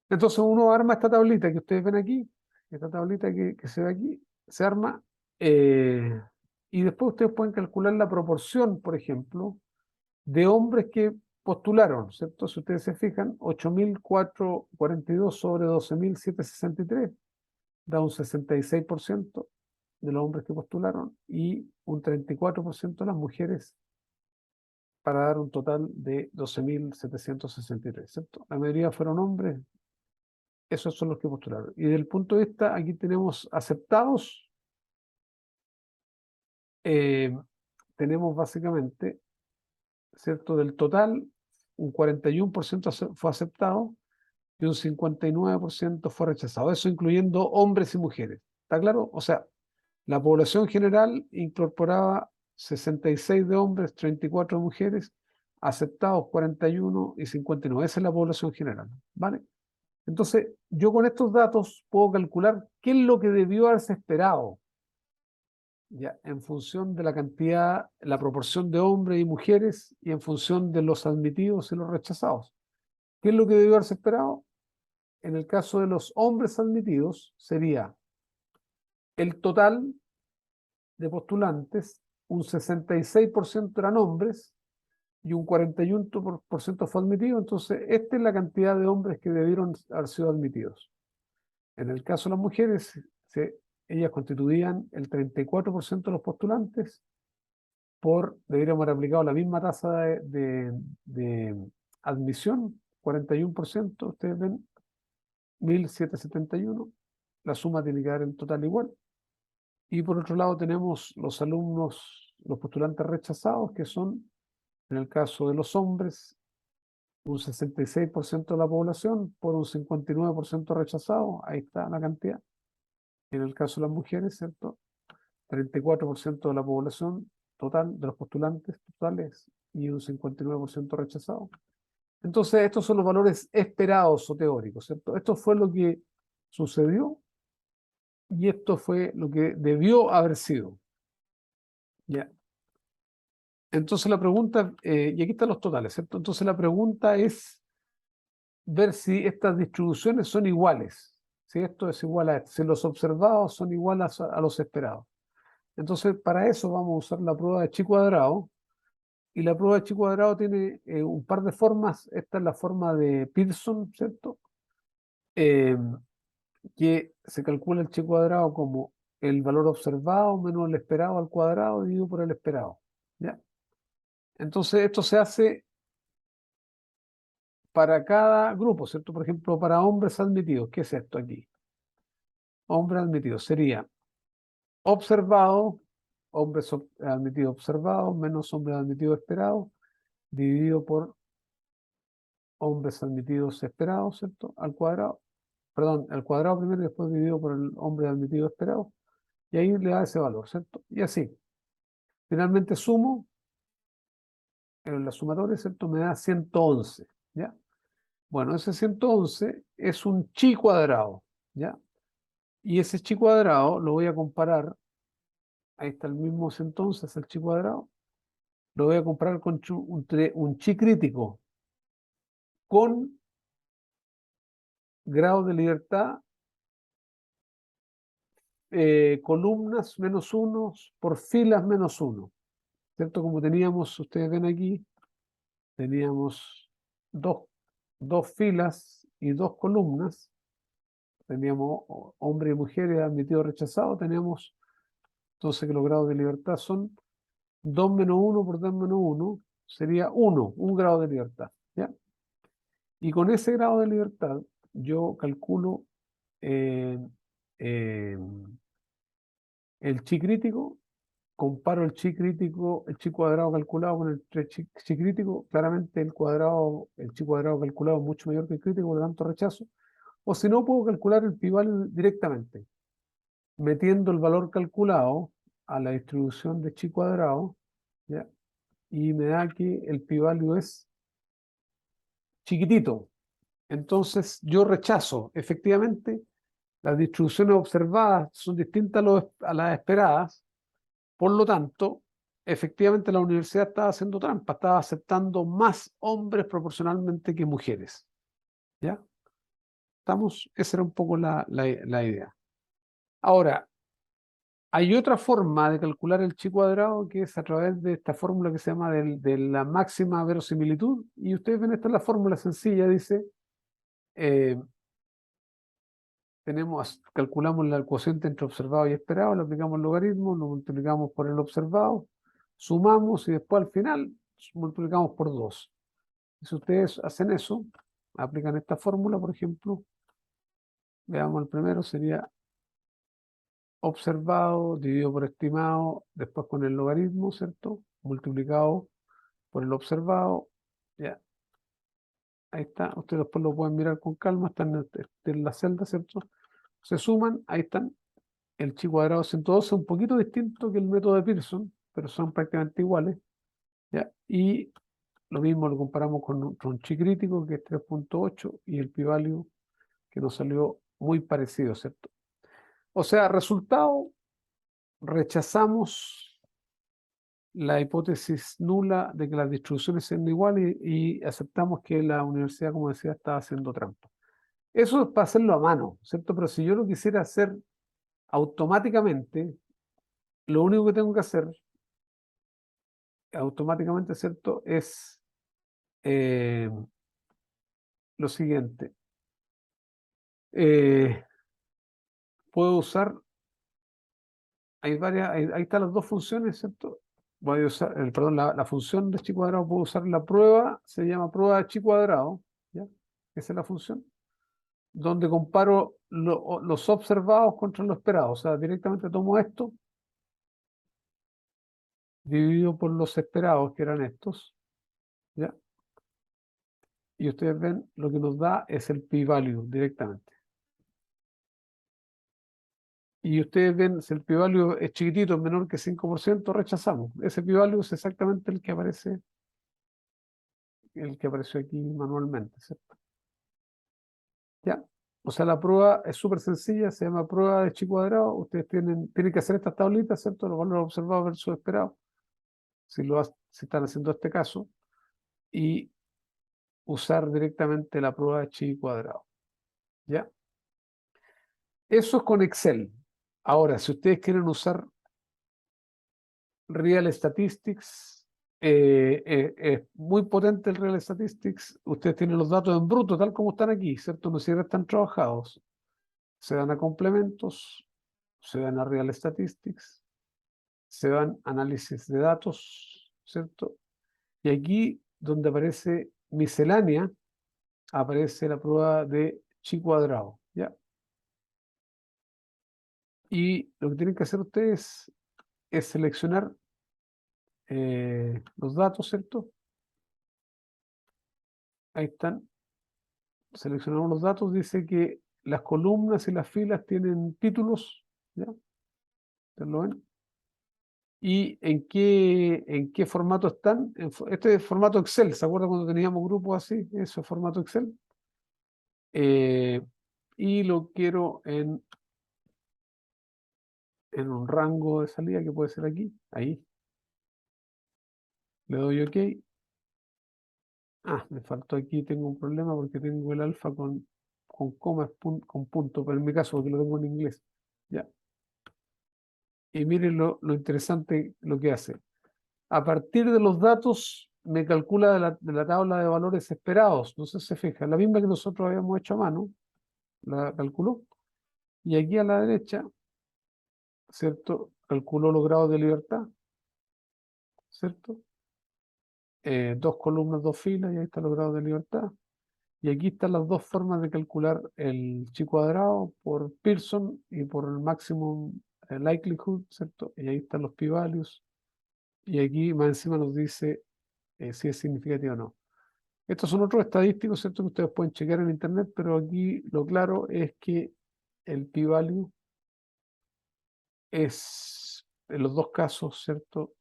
entonces uno arma esta tablita que ustedes ven aquí, esta tablita que se ve aquí, se arma, y después ustedes pueden calcular la proporción, por ejemplo, de hombres que postularon, ¿cierto? Si ustedes se fijan, 8.442 sobre 12.763 da un 66% de los hombres que postularon y un 34% de las mujeres, para dar un total de 12.763, ¿cierto? La mayoría fueron hombres, esos son los que postularon. Y desde el punto de vista, aquí tenemos aceptados, tenemos básicamente, ¿cierto? Del total, un 41% fue aceptado y un 59% fue rechazado. Eso incluyendo hombres y mujeres. ¿Está claro? O sea, la población general incorporaba 66 de hombres, 34 de mujeres, aceptados 41 y 59. Esa es la población general, ¿vale? Entonces, yo con estos datos puedo calcular qué es lo que debió haberse esperado, ya, en función de la cantidad, la proporción de hombres y mujeres y en función de los admitidos y los rechazados. ¿Qué es lo que debió haberse esperado? En el caso de los hombres admitidos, sería el total de postulantes, un 66% eran hombres y un 41% fue admitido. Entonces, esta es la cantidad de hombres que debieron haber sido admitidos. En el caso de las mujeres, ellas constituían el 34% de los postulantes, deberíamos haber aplicado la misma tasa de admisión, 41%, ustedes ven, 1.771, la suma tiene que dar en total igual. Y por otro lado tenemos los alumnos, los postulantes rechazados, que son, en el caso de los hombres, un 66% de la población por un 59% rechazado, ahí está la cantidad. En el caso de las mujeres, ¿cierto? 34% de la población total, de los postulantes totales, y un 59% rechazado. Entonces, estos son los valores esperados o teóricos, ¿cierto? Esto fue lo que sucedió y esto fue lo que debió haber sido. ¿Ya? Entonces la pregunta, y aquí están los totales, ¿cierto? Entonces la pregunta es ver si estas distribuciones son iguales, si esto es igual a esto, si los observados son iguales a los esperados. Entonces para eso vamos a usar la prueba de chi cuadrado, y la prueba de chi cuadrado tiene un par de formas. Esta es la forma de Pearson, ¿cierto? Que se calcula el chi cuadrado como el valor observado menos el esperado al cuadrado dividido por el esperado, ¿ya? Entonces esto se hace para cada grupo, ¿cierto? Por ejemplo, para hombres admitidos, ¿qué es esto aquí? Hombres admitidos sería observado, admitidos observados menos hombres admitidos esperados, dividido por hombres admitidos esperados, ¿cierto? Al cuadrado, perdón, al cuadrado primero y después dividido por el hombre admitido esperado, y ahí le da ese valor, ¿cierto? Y así. Finalmente sumo, en la sumatoria, ¿cierto? Me da 111, ¿ya? Bueno, ese 111 es un chi cuadrado, ¿ya? Y ese chi cuadrado lo voy a comparar, ahí está el mismo 111, es el chi cuadrado, lo voy a comparar con un chi crítico con grado de libertad, columnas menos 1 por filas menos 1, ¿cierto? Como teníamos, ustedes ven aquí, teníamos dos filas y 2 columnas, teníamos hombres y mujeres admitidos rechazados, teníamos entonces que los grados de libertad son 2 menos 1 por 2 menos 1, sería 1, un grado de libertad, ¿ya? Y con ese grado de libertad yo calculo eh, eh, el chi crítico, comparo el chi crítico, el chi cuadrado calculado con el chi crítico, claramente el chi cuadrado calculado es mucho mayor que el crítico, por lo tanto rechazo. O si no, puedo calcular el pi-value directamente, metiendo el valor calculado a la distribución de chi cuadrado, ¿ya? Y me da que el pi-value es chiquitito. Entonces yo rechazo, efectivamente, las distribuciones observadas son distintas a las esperadas, por lo tanto, efectivamente la universidad estaba haciendo trampa, estaba aceptando más hombres proporcionalmente que mujeres. ¿Ya? ¿Estamos? Esa era un poco la idea. Ahora, hay otra forma de calcular el chi cuadrado que es a través de esta fórmula que se llama de la máxima verosimilitud. Y ustedes ven, esta es la fórmula sencilla, dice, calculamos el cociente entre observado y esperado, le aplicamos el logaritmo, lo multiplicamos por el observado, sumamos y después al final multiplicamos por 2. Y si ustedes hacen eso, aplican esta fórmula, por ejemplo, veamos el primero, sería observado dividido por estimado, después con el logaritmo, ¿cierto? Multiplicado por el observado, ya. Ahí está, ustedes después lo pueden mirar con calma, están en la celda, ¿cierto? Se suman, ahí están, el chi cuadrado 112 es un poquito distinto que el método de Pearson, pero son prácticamente iguales, ¿ya? Y lo mismo lo comparamos con un chi crítico, que es 3.8, y el pi-value, que nos salió muy parecido, ¿cierto? O sea, resultado, rechazamos la hipótesis nula de que las distribuciones sean iguales y aceptamos que la universidad, como decía, estaba haciendo trampa. Eso es para hacerlo a mano, ¿cierto? Pero si yo lo quisiera hacer automáticamente, lo único que tengo que hacer automáticamente, ¿cierto? Es lo siguiente. Puedo usar, hay varias, ahí están las dos funciones, ¿cierto? Voy a usar, perdón, la función de chi cuadrado, puedo usar la prueba, se llama prueba de chi cuadrado, ¿ya? Esa es la función, donde comparo los observados contra los esperados. O sea, directamente tomo esto, dividido por los esperados, que eran estos, ¿ya? Y ustedes ven, lo que nos da es el pi-value directamente. Y ustedes ven, si el pi-value es chiquitito, es menor que 5%, rechazamos. Ese pi-value es exactamente el que apareció aquí manualmente, ¿cierto? ¿Ya? O sea, la prueba es súper sencilla, se llama prueba de chi cuadrado. Ustedes tienen que hacer estas tablitas, ¿cierto? Los valores observados versus esperados, si están haciendo este caso, y usar directamente la prueba de chi cuadrado. ¿Ya? Eso es con Excel. Ahora, si ustedes quieren usar Real Statistics, es muy potente el Real Statistics. Ustedes tienen los datos en bruto, tal como están aquí, ¿cierto? No siempre están trabajados. Se dan a complementos, se dan a Real Statistics, se dan análisis de datos, ¿cierto? Y aquí, donde aparece miscelánea, aparece la prueba de chi cuadrado, ¿ya? Y lo que tienen que hacer ustedes es seleccionar los datos, ¿cierto? Ahí están. seleccionamos los datos, dice que las columnas y las filas tienen títulos, ¿ya? ¿Ustedes lo ven? ¿Y en qué formato están? Este es formato Excel, ¿se acuerdan cuando teníamos grupos así? Eso es formato Excel. Y lo quiero en un rango de salida que puede ser aquí, ahí. Le doy OK. Ah, me faltó aquí, tengo un problema porque tengo el alfa con comas, con punto, pero en mi caso porque lo tengo en inglés. Ya. Y miren lo interesante lo que hace. A partir de los datos me calcula de la tabla de valores esperados. No sé si se fija, la misma que nosotros habíamos hecho a mano, la calculó. Y aquí a la derecha, ¿cierto? Calculó los grados de libertad, ¿cierto? 2 columnas, 2 filas, y ahí están los grados de libertad. Y aquí están las dos formas de calcular el chi cuadrado por Pearson y por el maximum likelihood, ¿cierto? Y ahí están los p-values. Y aquí más encima nos dice si es significativo o no. Estos son otros estadísticos, ¿cierto? Que ustedes pueden chequear en internet, pero aquí lo claro es que el p-value es, en los dos casos, ¿cierto?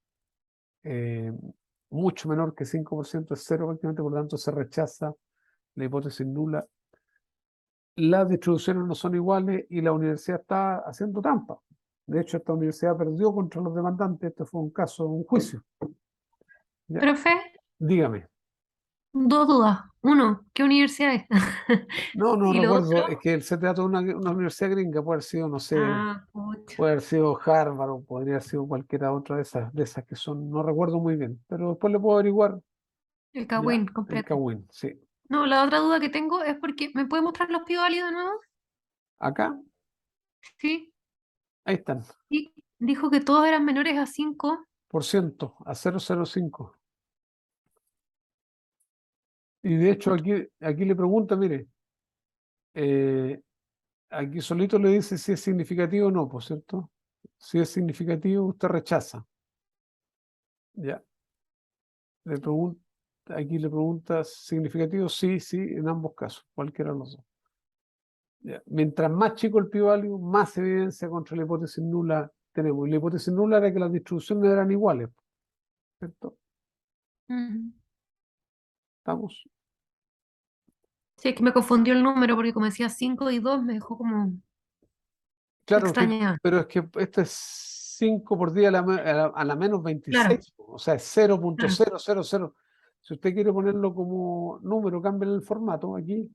Mucho menor que 5%, es cero prácticamente, por lo tanto se rechaza la hipótesis nula. Las distribuciones no son iguales y la universidad está haciendo trampa. De hecho, esta universidad perdió contra los demandantes. Este fue un caso, un juicio. ¿Ya? Profe, Dígame. dos dudas. Uno, ¿qué universidad es? No Y lo recuerdo, otro, es que el CTA es una universidad gringa, puede haber sido, no sé, pucha, puede haber sido Harvard o podría haber sido cualquiera otra de esas que son, no recuerdo muy bien, pero después le puedo averiguar. el Ya, Kawin el completo. Kawin, sí. No, la otra duda que tengo es porque, ¿me puede mostrar los pi-válidos de nuevo? Acá, Sí. ahí están, Y dijo que todos eran menores a 5. por ciento, a 0,05. Y de hecho aquí le pregunta, mire, aquí solito le dice si es significativo o no, por cierto. Si es significativo, usted rechaza. Ya. Aquí le pregunta significativo, sí, sí, en ambos casos, cualquiera de los dos. Ya. Mientras más chico el p-value, más evidencia contra la hipótesis nula tenemos. Y la hipótesis nula era que las distribuciones eran iguales, ¿cierto? ¿Estamos? Sí, es que me confundió el número porque como decía 5 y 2 me dejó como Claro, extraña. pero es que esto es 5 por día a la menos Claro, 26, o sea, es claro. 0.000. Si usted quiere ponerlo como número, cambia el formato aquí,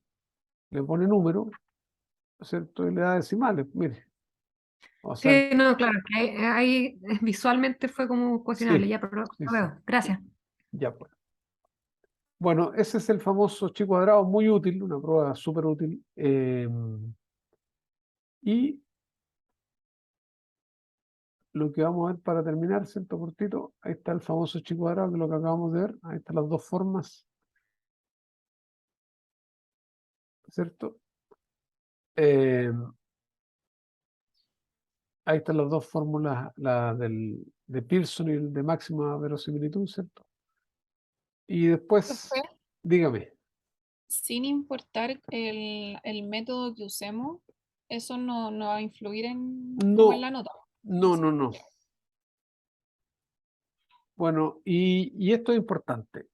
le pone número, ¿cierto? Y le da decimales, mire. O sea, Sí, no, claro, que ahí visualmente fue como cuestionable, sí, ya, pero sí, lo sí, veo. Gracias. ya pues. Bueno, ese es el famoso chi cuadrado, muy útil, una prueba súper útil. Y lo que vamos a ver para terminar, ¿cierto? Cortito, ahí está el famoso chi cuadrado, que es lo que acabamos de ver. Ahí están las dos formas, ¿cierto? Eh, Ahí están las dos fórmulas, la de Pearson y el de máxima verosimilitud, ¿cierto? Y después, Profe, dígame, sin importar el método que usemos, eso no va a influir en, como en no, la nota. no. Ya. Bueno, y esto es importante.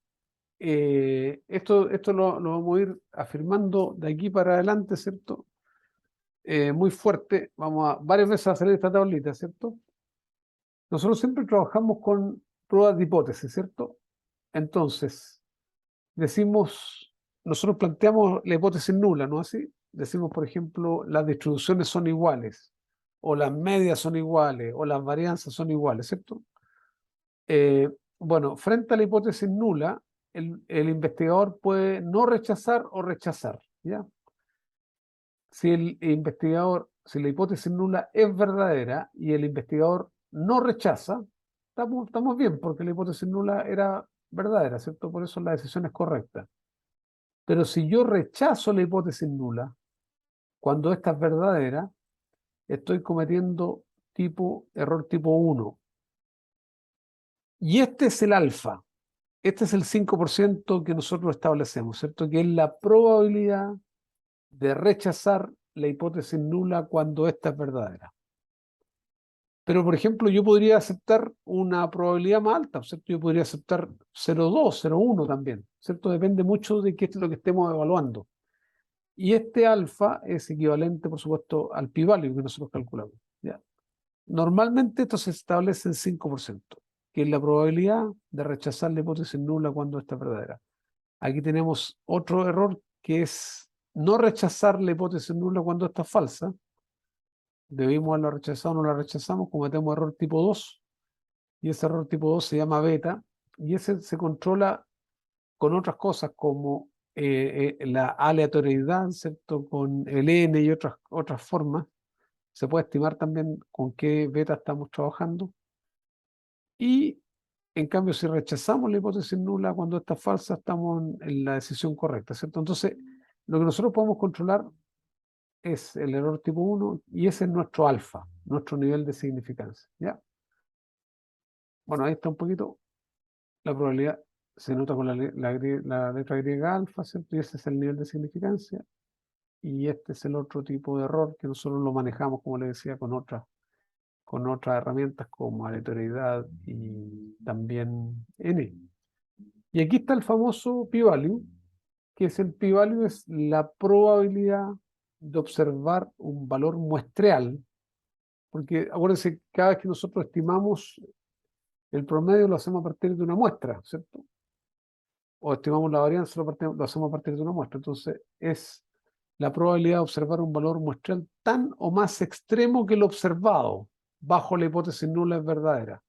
Esto lo vamos a ir afirmando de aquí para adelante, ¿cierto? Muy fuerte. Vamos a varias veces a salir esta tablita, ¿cierto? Nosotros siempre trabajamos con pruebas de hipótesis, ¿cierto? Entonces, nosotros planteamos la hipótesis nula, ¿no así? Decimos, por ejemplo, las distribuciones son iguales, o las medias son iguales, o las varianzas son iguales, ¿cierto? Bueno, frente a la hipótesis nula, el investigador puede no rechazar o rechazar, ¿ya? Si la hipótesis nula es verdadera y el investigador no rechaza, estamos bien, porque la hipótesis nula era verdadera, ¿cierto? Por eso la decisión es correcta. Pero si yo rechazo la hipótesis nula, cuando esta es verdadera, estoy cometiendo error tipo 1. Y este es el alfa. Este es el 5% que nosotros establecemos, ¿cierto? Que es la probabilidad de rechazar la hipótesis nula cuando ésta es verdadera. Pero, por ejemplo, yo podría aceptar una probabilidad más alta, ¿cierto? Yo podría aceptar 0,2, 0,1 también, ¿cierto? Depende mucho de qué es lo que estemos evaluando. Y este alfa es equivalente, por supuesto, al p-value que nosotros calculamos, ¿ya? Normalmente esto se establece en 5%, que es la probabilidad de rechazar la hipótesis nula cuando esta es verdadera. Aquí tenemos otro error que es no rechazar la hipótesis nula cuando esta es falsa. Debimos haberla rechazado, no la rechazamos, cometemos error tipo 2, y ese error tipo 2 se llama beta, y ese se controla con otras cosas como la aleatoriedad, ¿cierto? Con el n y otras formas. Se puede estimar también con qué beta estamos trabajando. Y en cambio, si rechazamos la hipótesis nula cuando está falsa, estamos en la decisión correcta, ¿cierto? Entonces, lo que nosotros podemos controlar es el error tipo 1 y ese es nuestro alfa, nuestro nivel de significancia, ¿ya? Bueno, ahí está un poquito la probabilidad, se nota con la letra griega alfa, ¿cierto? Y ese es el nivel de significancia. Y este es el otro tipo de error que nosotros lo manejamos, como le decía, con otras herramientas como aleatoriedad y también n. Y aquí está el famoso p-value, que es el p-value, es la probabilidad de observar un valor muestreal, porque acuérdense, cada vez que nosotros estimamos el promedio lo hacemos a partir de una muestra, ¿cierto? O estimamos la varianza, lo hacemos a partir de una muestra. Entonces, es la probabilidad de observar un valor muestreal tan o más extremo que lo observado, bajo la hipótesis nula es verdadera.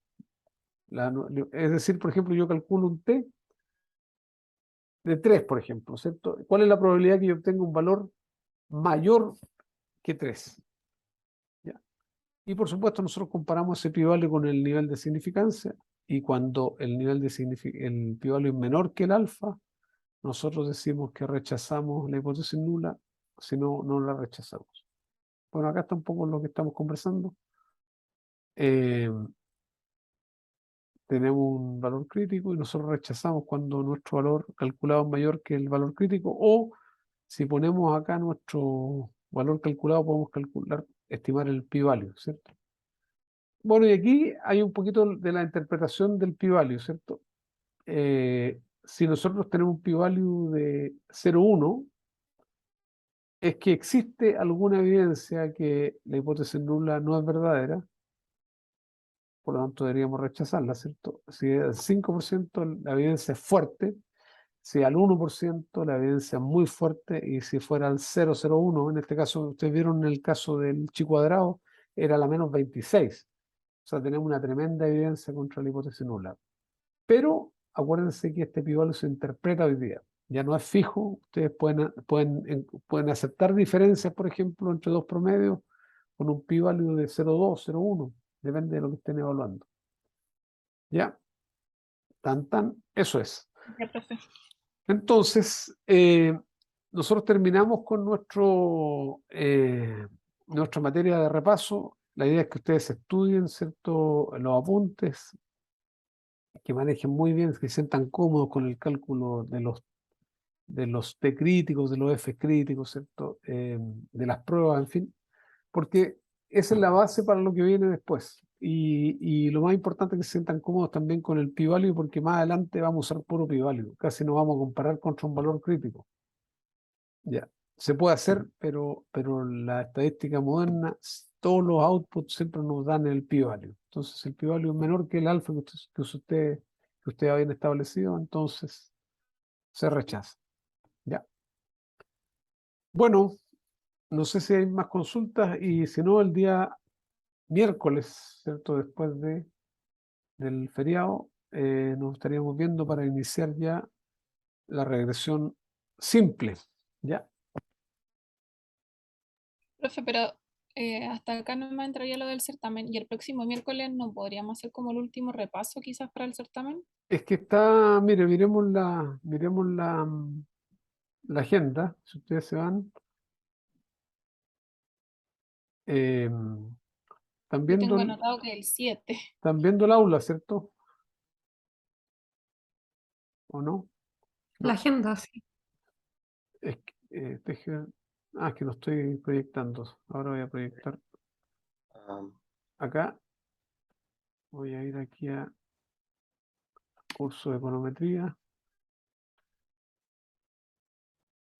Es decir, por ejemplo, yo calculo un t de 3, por ejemplo, ¿cierto? ¿Cuál es la probabilidad que yo obtenga un valor mayor que 3? ¿Ya? Y por supuesto, nosotros comparamos ese p-value con el nivel de significancia, y cuando el p-value es menor que el alfa, nosotros decimos que rechazamos la hipótesis nula, si no, no la rechazamos. Bueno, acá está un poco lo que estamos conversando. Tenemos un valor crítico y nosotros rechazamos cuando nuestro valor calculado es mayor que el valor crítico, o si ponemos acá nuestro valor calculado, podemos estimar el p-value, ¿cierto? Bueno, y aquí hay un poquito de la interpretación del p-value, ¿cierto? Si nosotros tenemos un p-value de 0,1, es que existe alguna evidencia que la hipótesis nula no es verdadera, por lo tanto deberíamos rechazarla, ¿cierto? Si al 5% la evidencia es fuerte, si al 1% la evidencia es muy fuerte, y si fuera al 0,01, en este caso, ustedes vieron en el caso del chi cuadrado, era la menos 26. O sea, tenemos una tremenda evidencia contra la hipótesis nula. Pero acuérdense que este p-value se interpreta hoy día. Ya no es fijo, ustedes pueden aceptar diferencias, por ejemplo, entre dos promedios con un p-value de 0,2, 0,1, depende de lo que estén evaluando. ¿Ya? Eso es. Ya, profe. Entonces, nosotros terminamos con nuestra materia de repaso. La idea es que ustedes estudien, ¿cierto?, los apuntes, que manejen muy bien, que se sientan cómodos con el cálculo de los T críticos, de los F críticos, ¿cierto?, de las pruebas, en fin, porque esa es la base para lo que viene después. Y lo más importante es que se sientan cómodos también con el p-value, porque más adelante vamos a usar puro p-value, casi no vamos a comparar contra un valor crítico. Ya, se puede hacer, pero la estadística moderna, todos los outputs siempre nos dan el p-value. Entonces, el p-value es menor que el alfa que ustedes habían establecido, entonces se rechaza. Ya. Bueno, no sé si hay más consultas, y si no, el día miércoles, ¿cierto?, después del feriado, nos estaríamos viendo para iniciar ya la regresión simple. ¿Ya? Profe, pero hasta acá no me entraría lo del certamen. Y el próximo miércoles no podríamos hacer como el último repaso quizás para el certamen. Es que está, mire, miremos la agenda, si ustedes se van. Están Yo viendo, tengo anotado que el 7. están viendo el aula, ¿cierto? ¿O no? La No, agenda, sí. es que, Ah, es que no estoy proyectando. Ahora voy a proyectar Ah, acá. Voy a ir aquí a curso de econometría.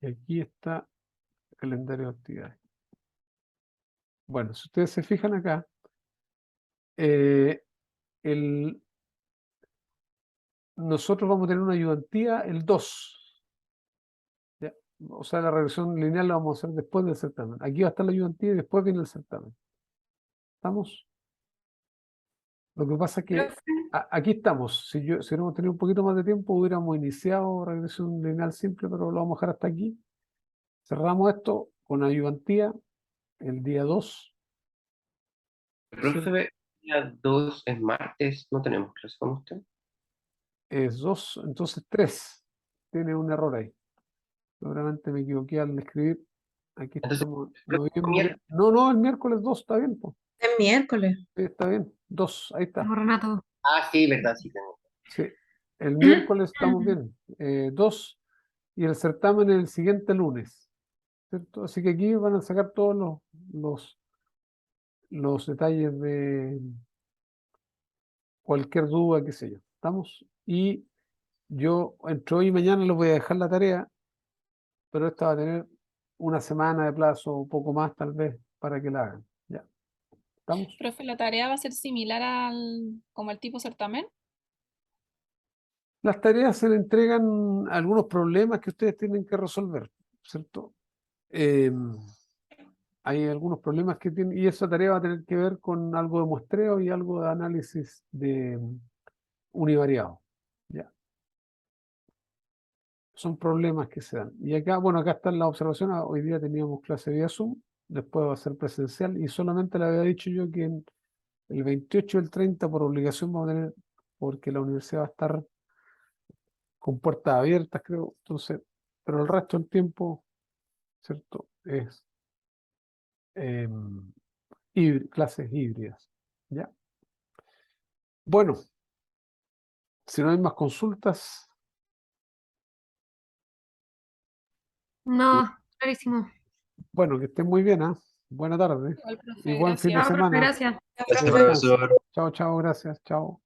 Y aquí está el calendario de actividades. Bueno, si ustedes se fijan acá, el, nosotros vamos a tener una ayudantía el 2. ¿ya? O sea, la regresión lineal la vamos a hacer después del certamen. Aquí va a estar la ayudantía y después viene el certamen. ¿Estamos? Lo que pasa es que Profe, aquí estamos. Si hubiéramos tenido un poquito más de tiempo, hubiéramos iniciado regresión lineal simple, pero lo vamos a dejar hasta aquí. Cerramos esto con ayudantía el día 2. profe, día 2 es martes, no tenemos clase con usted. Es 2, entonces 3. Tiene un error ahí. Seguramente me equivoqué al escribir. Aquí Entonces, estamos, profe, noviembre. No, el miércoles 2 está bien, pues. Es miércoles. Sí, está bien. 2, ahí está. Renato. sí, verdad, sí tengo. Sí, el miércoles estamos bien. 2 y el certamen el siguiente lunes. ¿Cierto? Así que aquí van a sacar todos los detalles de cualquier duda, qué sé yo. ¿Estamos? Y yo entre hoy y mañana les voy a dejar la tarea, pero esta va a tener una semana de plazo, un poco más tal vez, para que la hagan. ¿Ya? ¿Estamos? Profe, la tarea va a ser similar como el tipo certamen. Las tareas se le entregan algunos problemas que ustedes tienen que resolver, ¿cierto? Hay algunos problemas que tienen, y esa tarea va a tener que ver con algo de muestreo y algo de análisis de univariado. ¿Ya? Son problemas que se dan. Y acá, bueno, acá están las observaciones. Hoy día teníamos clase vía Zoom, después va a ser presencial, y solamente le había dicho yo que en el 28 y el 30 por obligación vamos a tener, porque la universidad va a estar con puertas abiertas, creo. Entonces, pero el resto del tiempo, ¿cierto? Es clases híbridas. ¿Ya? Bueno, si no hay más consultas, No, clarísimo. bueno, que estén muy bien, ¿ah? Buena tarde Igual, y profe, buen fin de gracias. Chao, profe, semana. gracias. Gracias, Descansen. profesor. Chao, chao, gracias, chao.